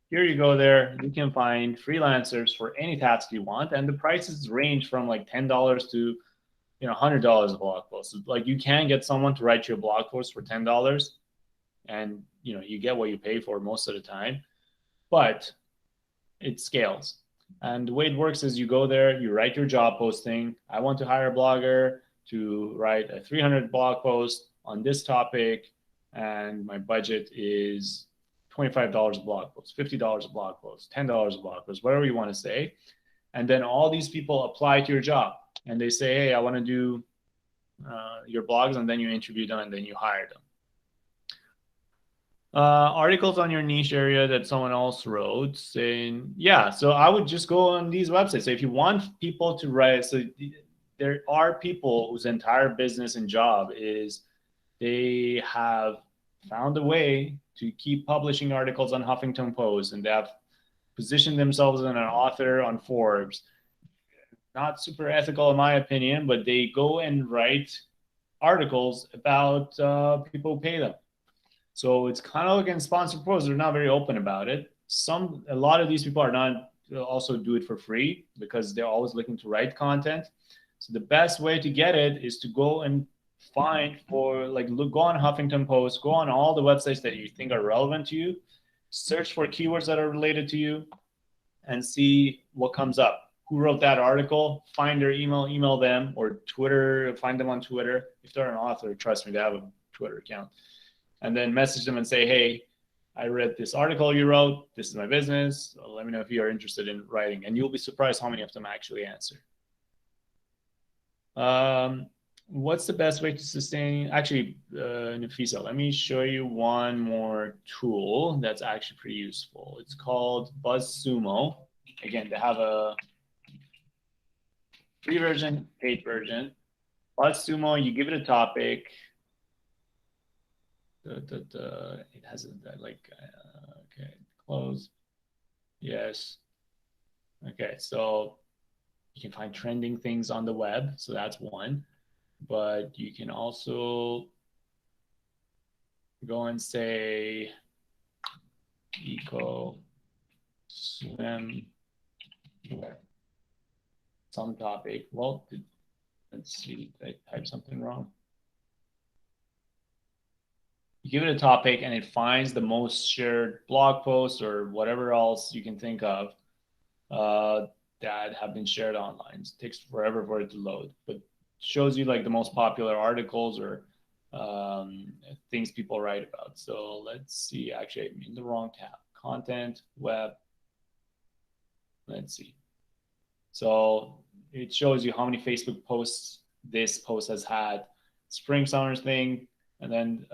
here you go there. You can find freelancers for any task you want. And the prices range from like $10 to $100 a blog post. Like you can get someone to write you a blog post for $10 and you get what you pay for most of the time, but it scales. And the way it works is you go there, you write your job posting. I want to hire a blogger to write a 300 blog post on this topic, and my budget is $25 a blog post, $50 a blog post, $10 a blog post, whatever you want to say. And then all these people apply to your job and they say, hey, I want to do your blogs, and then you interview them and then you hire them. Articles on your niche area that someone else wrote saying, yeah, so I would just go on these websites. So if you want people to write, so there are people whose entire business and job is they have found a way to keep publishing articles on Huffington Post, and they have positioned themselves as an author on Forbes. Not super ethical in my opinion, but they go and write articles about people who pay them. So it's kind of against sponsored posts. They're not very open about it. A lot of these people are not also do it for free because they're always looking to write content. So the best way to get it is to go and find for go on Huffington Post, go on all the websites that you think are relevant to you, search for keywords that are related to you, and see what comes up. Who wrote that article? Find their email them, or Twitter, find them on Twitter. If they're an author, trust me, they have a Twitter account. And then message them and say, hey, I read this article you wrote. This is my business. Let me know if you are interested in writing. And you'll be surprised how many of them actually answer. What's the best way to sustain? Actually, Nafisa, let me show you one more tool that's actually pretty useful. It's called BuzzSumo. Again, they have a free version, paid version. BuzzSumo, you give it a topic. It has okay, close. Yes. Okay, so you can find trending things on the web. So that's one. But you can also go and say eco swim some topic. Well, let's see, did I type something wrong? You give it a topic and it finds the most shared blog posts or whatever else you can think of that have been shared online. It takes forever for it to load, but shows you like the most popular articles or things people write about. So let's see, actually I'm in the wrong tab. Content, web. Let's see. So it shows you how many Facebook posts this post has had. Spring summer thing, and then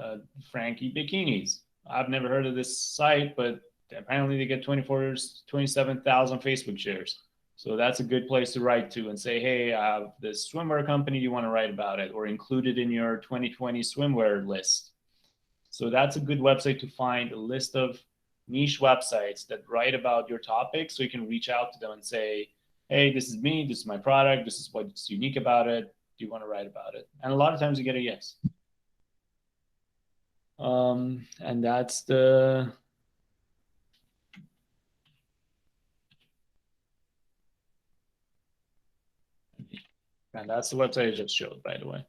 Frankie bikinis. I've never heard of this site, but apparently they get 27,000 Facebook shares. So that's a good place to write to and say, hey, I have this swimwear company, you want to write about it, or include it in your 2020 swimwear list. So that's a good website to find a list of niche websites that write about your topic, so you can reach out to them and say, hey, this is me, this is my product, this is what's unique about it, do you want to write about it? And a lot of times you get a yes. And that's the website I just showed, by the way.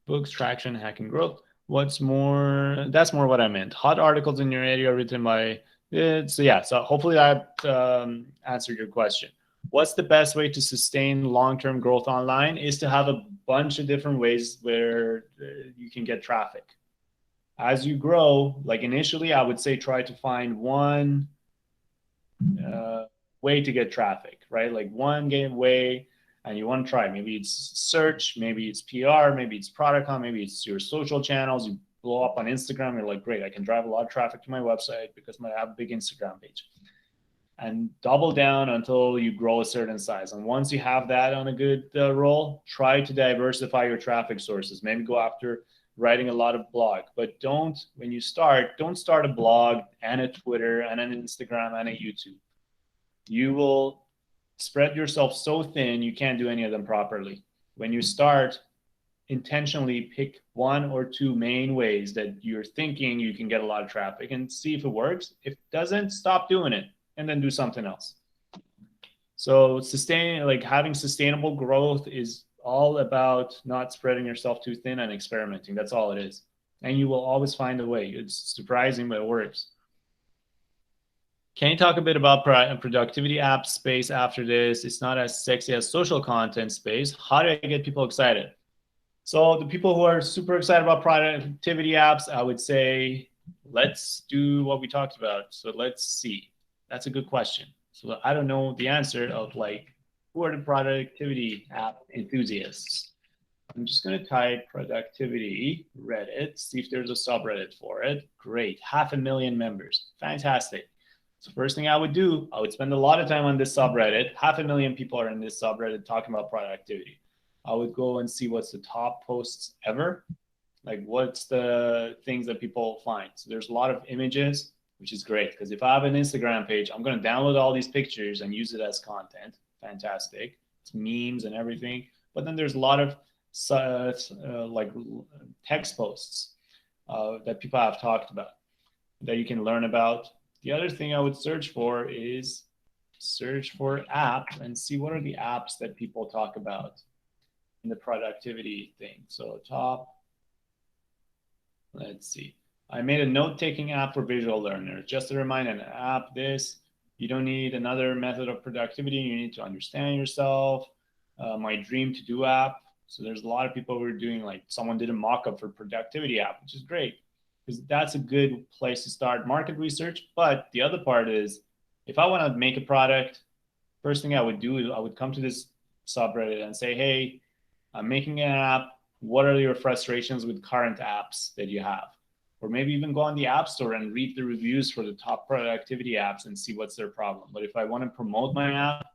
Books, traction, hacking growth. What's more, that's more what I meant. Hot articles in your area written by it. So yeah, so hopefully that answered your question. What's the best way to sustain long-term growth online is to have a bunch of different ways where you can get traffic. As you grow, like initially, I would say try to find one way to get traffic, right? Like one way, and you want to try. Maybe it's search, maybe it's PR, maybe it's product hunt, maybe it's your social channels. You blow up on Instagram. You're like, great, I can drive a lot of traffic to my website because I have a big Instagram page. And double down until you grow a certain size. And once you have that on a good roll, try to diversify your traffic sources. Maybe go after writing a lot of blog, but when you start, don't start a blog and a Twitter and an Instagram and a YouTube. You will spread yourself so thin, you can't do any of them properly. When you start, intentionally pick one or two main ways that you're thinking you can get a lot of traffic and see if it works. If it doesn't, stop doing it and then do something else. So having sustainable growth is all about not spreading yourself too thin and experimenting. That's all it is. And you will always find a way. It's surprising, but it works. Can you talk a bit about productivity app space after this? It's not as sexy as social content space. How do I get people excited? So the people who are super excited about productivity apps, I would say, let's do what we talked about. So let's see. That's a good question. So I don't know the answer of who are the productivity app enthusiasts? I'm just going to type productivity Reddit, see if there's a subreddit for it. Great, 500,000 members. Fantastic. So first thing I would do, I would spend a lot of time on this subreddit. 500,000 people are in this subreddit talking about productivity. I would go and see what's the top posts ever. Like what's the things that people find. So there's a lot of images, which is great because if I have an Instagram page, I'm going to download all these pictures and use it as content. Fantastic. It's memes and everything. But then there's a lot of like text posts that people have talked about that you can learn about. The other thing I would search for is search for apps and see what are the apps that people talk about in the productivity thing. So top, let's see. I made a note-taking app for visual learners. Just a reminder, an app, you don't need another method of productivity. You need to understand yourself. My dream to-do app. So there's a lot of people who are doing, like someone did a mock-up for productivity app, which is great because that's a good place to start market research. But the other part is if I want to make a product, first thing I would do is I would come to this subreddit and say, hey, I'm making an app. What are your frustrations with current apps that you have? Or maybe even go on the App Store and read the reviews for the top productivity apps and see what's their problem. But if I want to promote my app,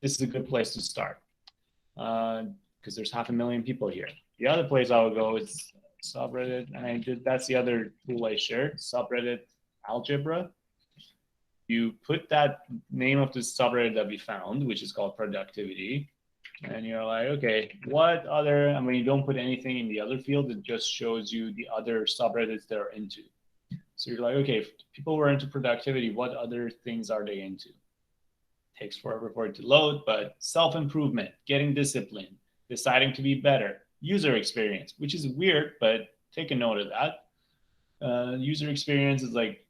this is a good place to start because there's 500,000 people here. The other place I would go is subreddit, and that's the other tool I shared, subreddit algebra. You put that name of the subreddit that we found, which is called productivity, and you're like, okay, what other, and when you don't put anything in the other field, it just shows you the other subreddits they're into. So you're like, okay, if people were into productivity, what other things are they into? It takes forever for it to load, but self-improvement, getting discipline, deciding to be better, user experience, which is weird, but take a note of that. User experience is like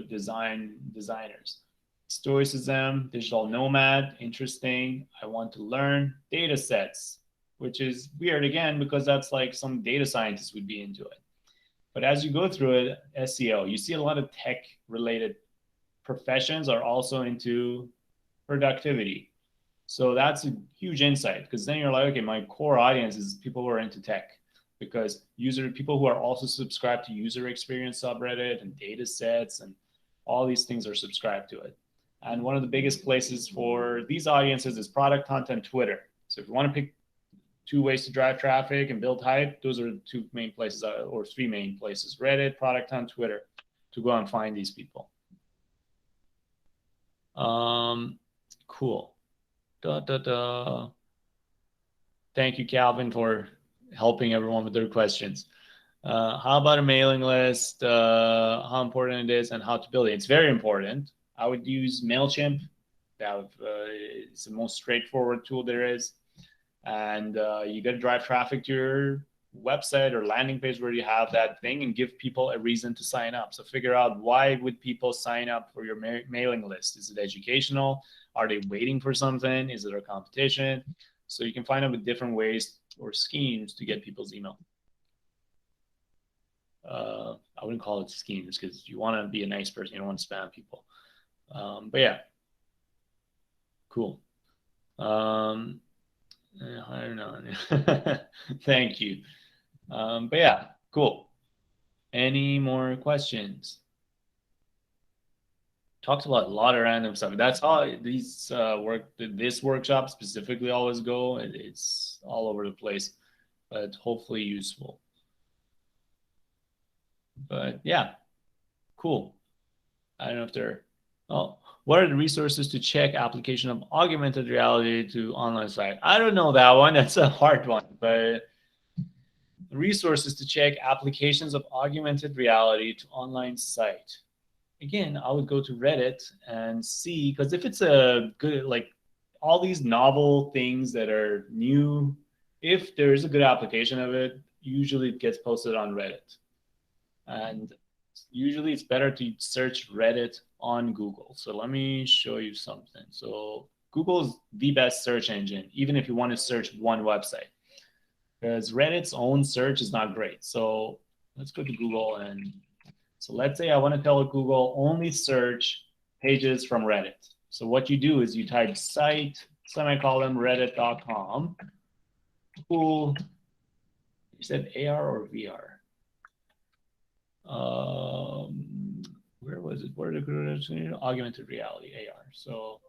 designers. Stoicism, digital nomad, interesting. I want to learn. Data sets, which is weird again because that's like some data scientists would be into it. But as you go through it, SEO, you see a lot of tech related professions are also into productivity. So that's a huge insight because then you're like, okay, my core audience is people who are into tech because people who are also subscribed to user experience subreddit and data sets and all these things are subscribed to it. And one of the biggest places for these audiences is product content, Twitter. So if you want to pick 2 ways to drive traffic and build hype, those are the 2 main places or 3 main places, Reddit, product on Twitter, to go and find these people. Cool. Thank you, Calvin, for helping everyone with their questions. How about a mailing list? How important it is and how to build it? It's very important. I would use MailChimp. It's the most straightforward tool there is. And you got to drive traffic to your website or landing page where you have that thing and give people a reason to sign up. So figure out why would people sign up for your mailing list? Is it educational? Are they waiting for something? Is it a competition? So you can find out with different ways or schemes to get people's email. I wouldn't call it schemes because you want to be a nice person. You don't want to spam people. But yeah, cool. I don't know. Thank you. But yeah, cool. Any more questions? Talked about a lot of random stuff. That's how these this workshop specifically always go. It's all over the place, but hopefully useful. But yeah, cool. I don't know if they're, what are the resources to check application of augmented reality to online site? I don't know that one. That's a hard one, but resources to check applications of augmented reality to online site. Again, I would go to Reddit and see, because if it's a good, like all these novel things that are new, if there is a good application of it, usually it gets posted on Reddit. And usually it's better to search Reddit on Google. So let me show you something. So Google is the best search engine, even if you want to search one website, because Reddit's own search is not great. So let's go to Google. And so let's say I want to tell Google only search pages from Reddit. So what you do is you type site, semicolon, reddit.com. Cool. You said AR or VR? where was it? Where the augmented reality AR. So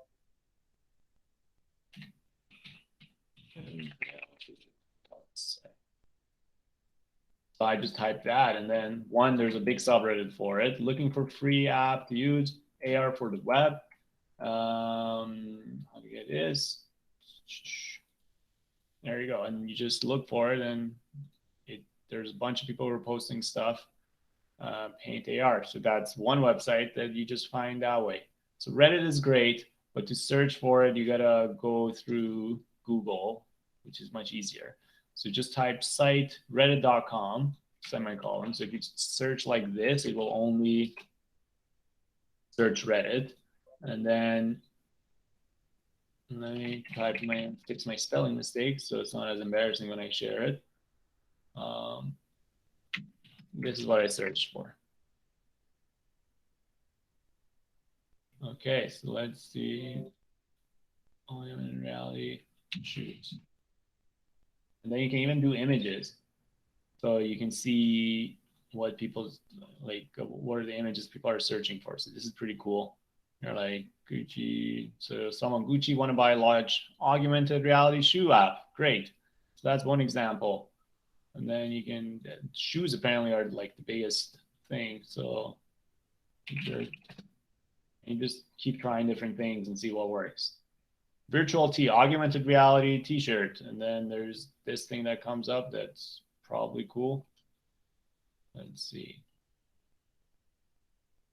I just typed that, and then there's a big subreddit for it. Looking for free app to use AR for the web. How do you get this? There you go, and you just look for it, and there's a bunch of people who are posting stuff. Paint AR. So that's one website that you just find that way. So Reddit is great, but to search for it, you gotta go through Google, which is much easier. So just type site reddit.com, semicolon. So if you search like this, it will only search Reddit. And then let me fix my spelling mistakes so it's not as embarrassing when I share it. This is what I searched for. Okay, so let's see. Augmented reality, shoot. And then you can even do images. So you can see what people's, like, what are the images people are searching for. So this is pretty cool. They're like Gucci. So someone, Gucci want to buy a large augmented reality shoe app. Great. So that's one example. And then you can, shoes apparently are like the biggest thing. So you just keep trying different things and see what works. Virtual tee, augmented reality t-shirt. And then there's this thing that comes up that's probably cool. Let's see.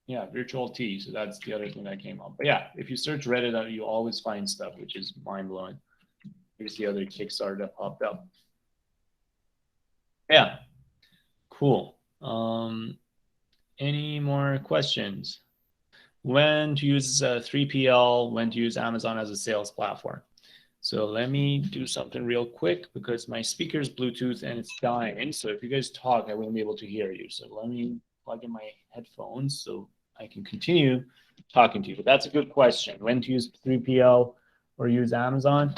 Yeah, virtual tee. So that's the other thing that came up. But yeah, if you search Reddit, you always find stuff, which is mind-blowing. Here's the other Kickstarter that popped up. Yeah, cool. Any more questions? When to use 3PL, when to use Amazon as a sales platform. So let me do something real quick because my speaker's Bluetooth and it's dying. So if you guys talk, I won't be able to hear you. So let me plug in my headphones so I can continue talking to you. But that's a good question. When to use 3PL or use Amazon?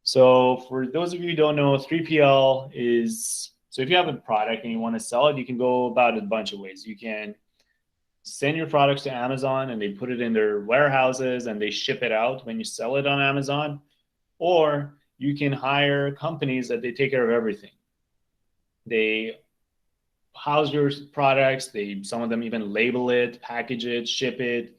So for those of you who don't know, 3PL is, so if you have a product and you want to sell it, you can go about it a bunch of ways. You can send your products to Amazon and they put it in their warehouses and they ship it out when you sell it on Amazon. Or you can hire companies that they take care of everything. They house your products, some of them even label it, package it, ship it,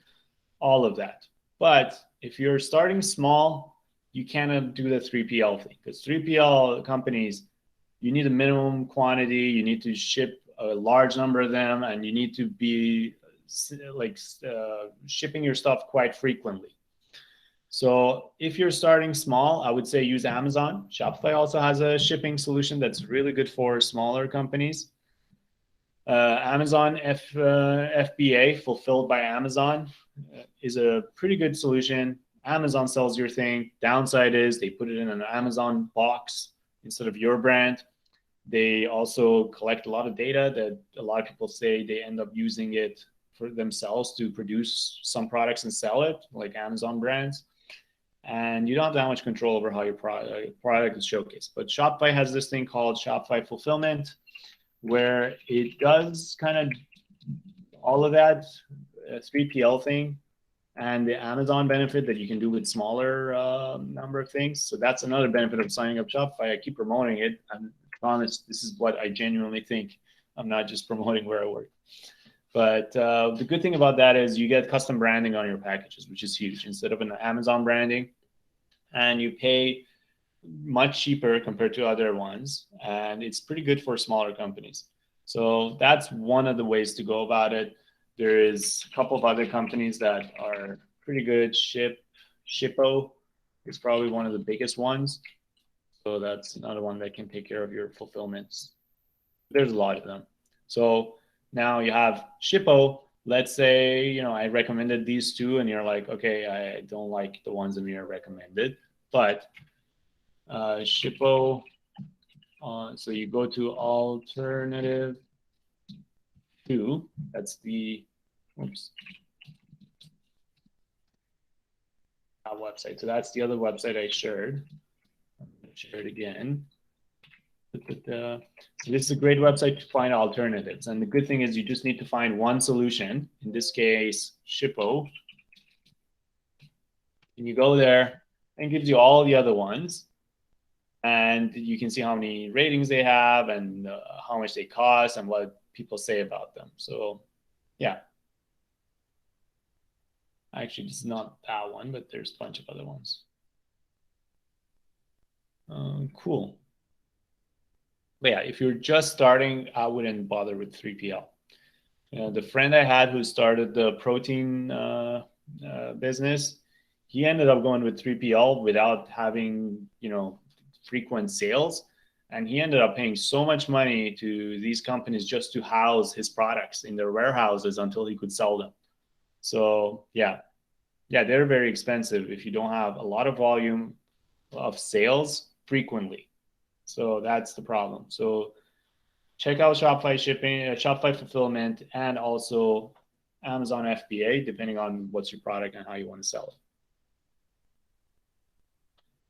all of that. But if you're starting small, you cannot do the 3PL thing because 3PL companies, you need a minimum quantity, you need to ship a large number of them, and you need to be like shipping your stuff quite frequently. So if you're starting small, I would say use Amazon. Shopify also has a shipping solution that's really good for smaller companies. Amazon FBA, fulfilled by Amazon, is a pretty good solution. Amazon sells your thing. Downside is they put it in an Amazon box instead of your brand. They also collect a lot of data that a lot of people say they end up using it for themselves to produce some products and sell it, like Amazon brands. And you don't have that much control over how your product is showcased. But Shopify has this thing called Shopify Fulfillment, where it does kind of all of that 3PL thing and the Amazon benefit that you can do with smaller number of things. So that's another benefit of signing up Shopify. I keep promoting it. I promise this is what I genuinely think. I'm not just promoting where I work. But the good thing about that is you get custom branding on your packages, which is huge, instead of an Amazon branding. And you pay much cheaper compared to other ones. And it's pretty good for smaller companies. So that's one of the ways to go about it. There is a couple of other companies that are pretty good. Shippo is probably one of the biggest ones. So that's another one that can take care of your fulfillments. There's a lot of them. So now you have Shippo. Let's say, I recommended these two and you're like, okay, I don't like the ones that Amir recommended, but Shippo, so you go to alternative 2, that's the, website. So that's the other website I shared. I'm going to share it again. So this is a great website to find alternatives. And the good thing is you just need to find one solution, in this case, Shippo. And you go there and it gives you all the other ones. And you can see how many ratings they have and how much they cost and what people say about them. So yeah. Actually, this is not that one, but there's a bunch of other ones. Cool. But yeah, if you're just starting, I wouldn't bother with 3PL. The friend I had who started the protein business, he ended up going with 3PL without having, frequent sales. And he ended up paying so much money to these companies just to house his products in their warehouses until he could sell them. So yeah, they're very expensive if you don't have a lot of volume of sales frequently. So that's the problem. So check out Shopify shipping, Shopify fulfillment, and also Amazon FBA, depending on what's your product and how you want to sell it.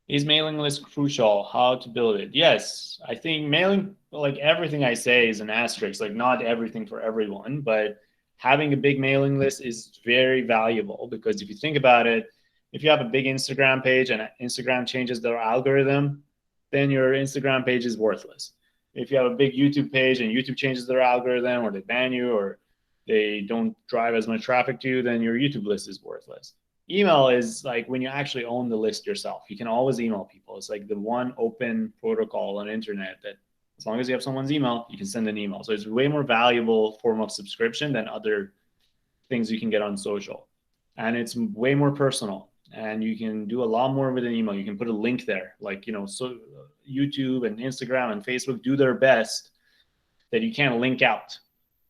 Is mailing list crucial? How to build it? Yes, I think mailing, like everything I say, is an asterisk, like not everything for everyone, but having a big mailing list is very valuable because if you think about it, if you have a big Instagram page and Instagram changes their algorithm, then your Instagram page is worthless. If you have a big YouTube page and YouTube changes their algorithm or they ban you or they don't drive as much traffic to you, then your YouTube list is worthless. Email is like when you actually own the list yourself. You can always email people. It's like the one open protocol on the internet that as long as you have someone's email, you can send an email. So it's a way more valuable form of subscription than other things you can get on social. And it's way more personal. And you can do a lot more with an email. You can put a link there. Like, so YouTube and Instagram and Facebook do their best that you can't link out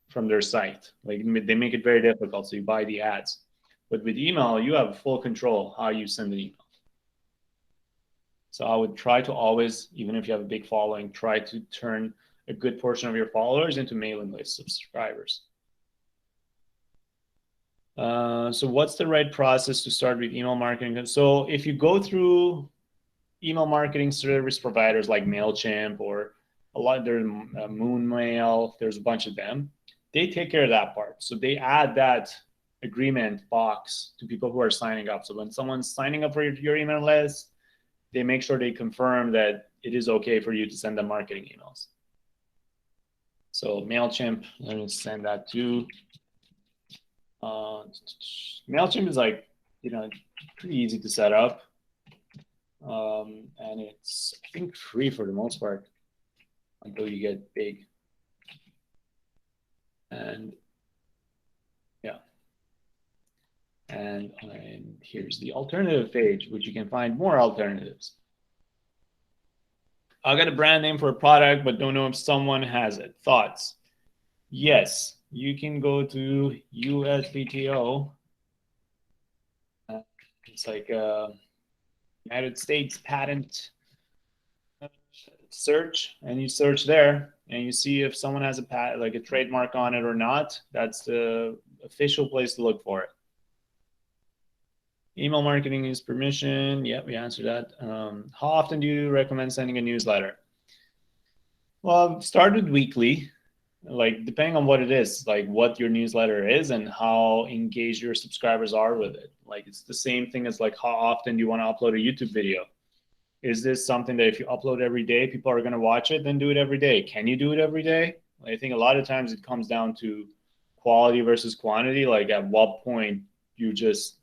from their site. Like they make it very difficult. So you buy the ads. But with email, you have full control how you send an email. So I would try to always, even if you have a big following, try to turn a good portion of your followers into mailing list subscribers. So what's the right process to start with email marketing? So if you go through email marketing service providers like MailChimp or there's Moonmail, there's a bunch of them, they take care of that part. So they add that agreement box to people who are signing up. So when someone's signing up for your email list, they make sure they confirm that it is okay for you to send them marketing emails. So MailChimp, let me send that to. MailChimp is like, pretty easy to set up. And it's, I think, free for the most part until you get big. And yeah. And here's the alternative page, which you can find more alternatives. I got a brand name for a product, but don't know if someone has it. Thoughts? Yes, you can go to USPTO. It's like a United States patent search, and you search there, and you see if someone has a patent, like a trademark on it or not. That's the official place to look for it. Email marketing is permission. Yeah, we answered that. How often do you recommend sending a newsletter? Well, I've started weekly, like depending on what it is, like what your newsletter is and how engaged your subscribers are with it. Like it's the same thing as like how often do you want to upload a YouTube video? Is this something that if you upload every day, people are going to watch it? Then do it every day. Can you do it every day? I think a lot of times it comes down to quality versus quantity. Like at what point you just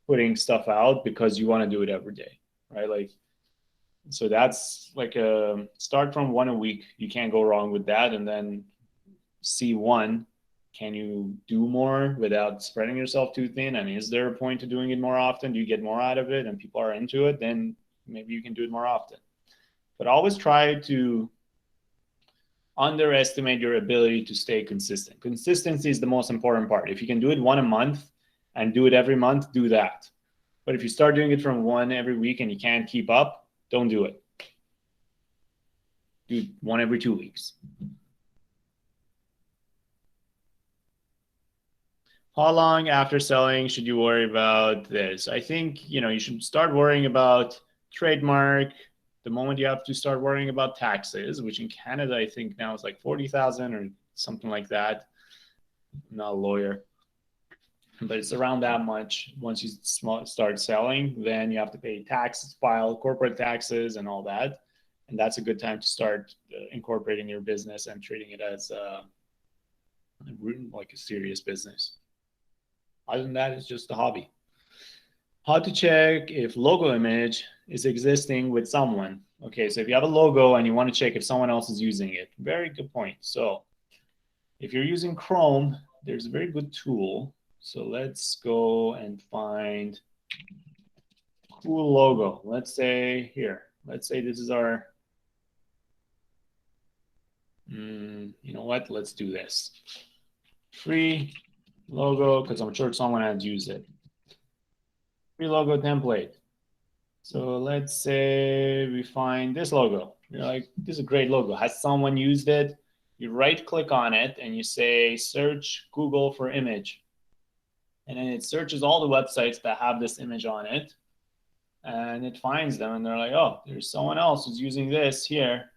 putting stuff out because you want to do it every day, right? Like, so that's like a start from one a week. You can't go wrong with that. And then C1, can you do more without spreading yourself too thin? And is there a point to doing it more often? Do you get more out of it and people are into it? Then maybe you can do it more often. But always try to underestimate your ability to stay consistent. Consistency is the most important part. If you can do it one a month and do it every month, do that. But if you start doing it from one every week and you can't keep up, don't do it. Do one every 2 weeks. How long after selling should you worry about this? I think, you should start worrying about trademark, The moment you have to start worrying about taxes, which in Canada, I think now it's like 40,000 or something like that. I'm not a lawyer, but it's around that much. Once you start selling, then you have to pay taxes, file corporate taxes and all that. And that's a good time to start incorporating your business and treating it as like a serious business. Other than that, it's just a hobby. How to check if logo image is existing with someone. Okay, so if you have a logo and you want to check if someone else is using it, very good point. So if you're using Chrome, there's a very good tool. So let's go and find cool logo. Let's say here, let's say this is our, you know what? Let's do this. Free logo, because I'm sure someone has used it. Free logo template. So let's say we find this logo. You're like, this is a great logo. Has someone used it? You right click on it and you say search Google for image. And then it searches all the websites that have this image on it. And it finds them and they're like, oh, there's someone else who's using this here.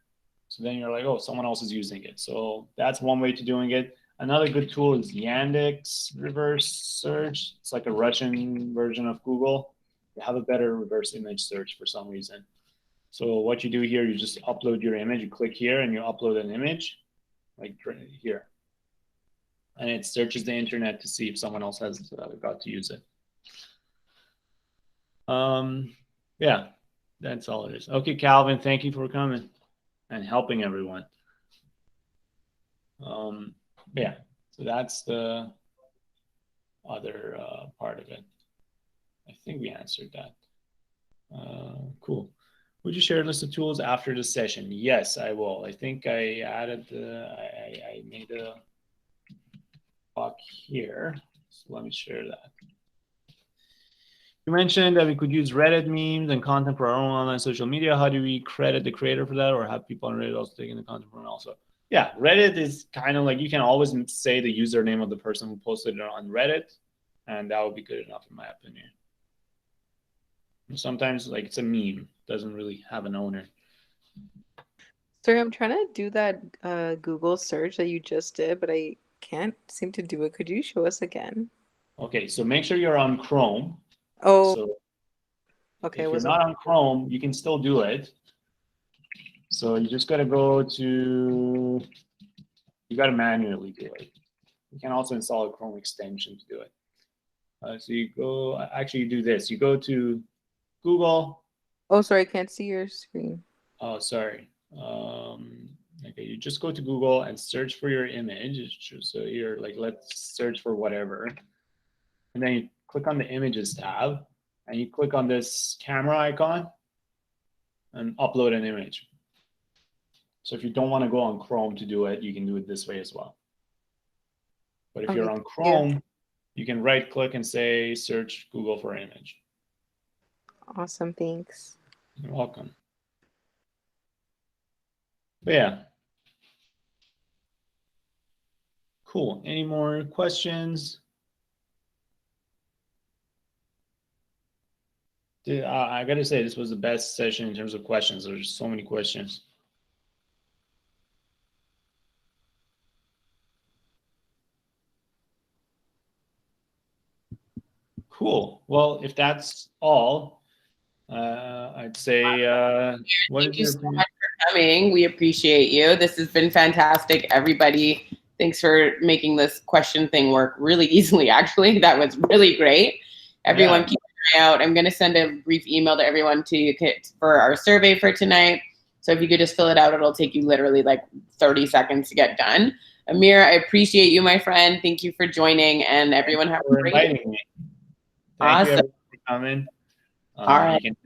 So then you're like, oh, someone else is using it. So that's one way to doing it. Another good tool is Yandex reverse search. It's like a Russian version of Google. They have a better reverse image search for some reason. So what you do here, you just upload your image. You click here and you upload an image, like here. And it searches the internet to see if someone else has got to use it. Yeah, that's all it is. Okay, Calvin, thank you for coming and helping everyone. Yeah, so that's the other part of it. I think we answered that. Cool. Would you share a list of tools after the session? Yes, I will. I think I added I made a block here. So let me share that. You mentioned that we could use Reddit memes and content for our own online social media. How do we credit the creator for that, or have people on Reddit also taking the content from it also? Yeah, Reddit is kind of like, you can always say the username of the person who posted it on Reddit, and that would be good enough in my opinion. And sometimes like it's a meme, doesn't really have an owner. Sorry, I'm trying to do that Google search that you just did, but I can't seem to do it. Could you show us again? Okay, so make sure you're on Chrome. Oh, so okay. If you're not on Chrome, you can still do it. So you just got to go to, you got to manually do it. You can also install a Chrome extension to do it. So you go, actually you do this. You go to Google. Oh, sorry, I can't see your screen. Oh, sorry. Okay, you just go to Google and search for your image. So you're like, let's search for whatever. And then you click on the images tab and you click on this camera icon and upload an image. So if you don't want to go on Chrome to do it, you can do it this way as well. But if you're on Chrome, you can right click and say search Google for image. Awesome, thanks. You're welcome. But yeah. Cool. Any more questions? I got to say, this was the best session in terms of questions. There's so many questions. Cool. Well, if that's all, I'd say, thank you so much for coming. We appreciate you. This has been fantastic, everybody. Thanks for making this question thing work really easily, actually. That was really great. Everyone, keep an eye out. I'm going to send a brief email to everyone for our survey for tonight. So if you could just fill it out, it'll take you literally like 30 seconds to get done. Amir, I appreciate you, my friend. Thank you for joining, and everyone have a great day. Thank you everyone for coming. All right. You can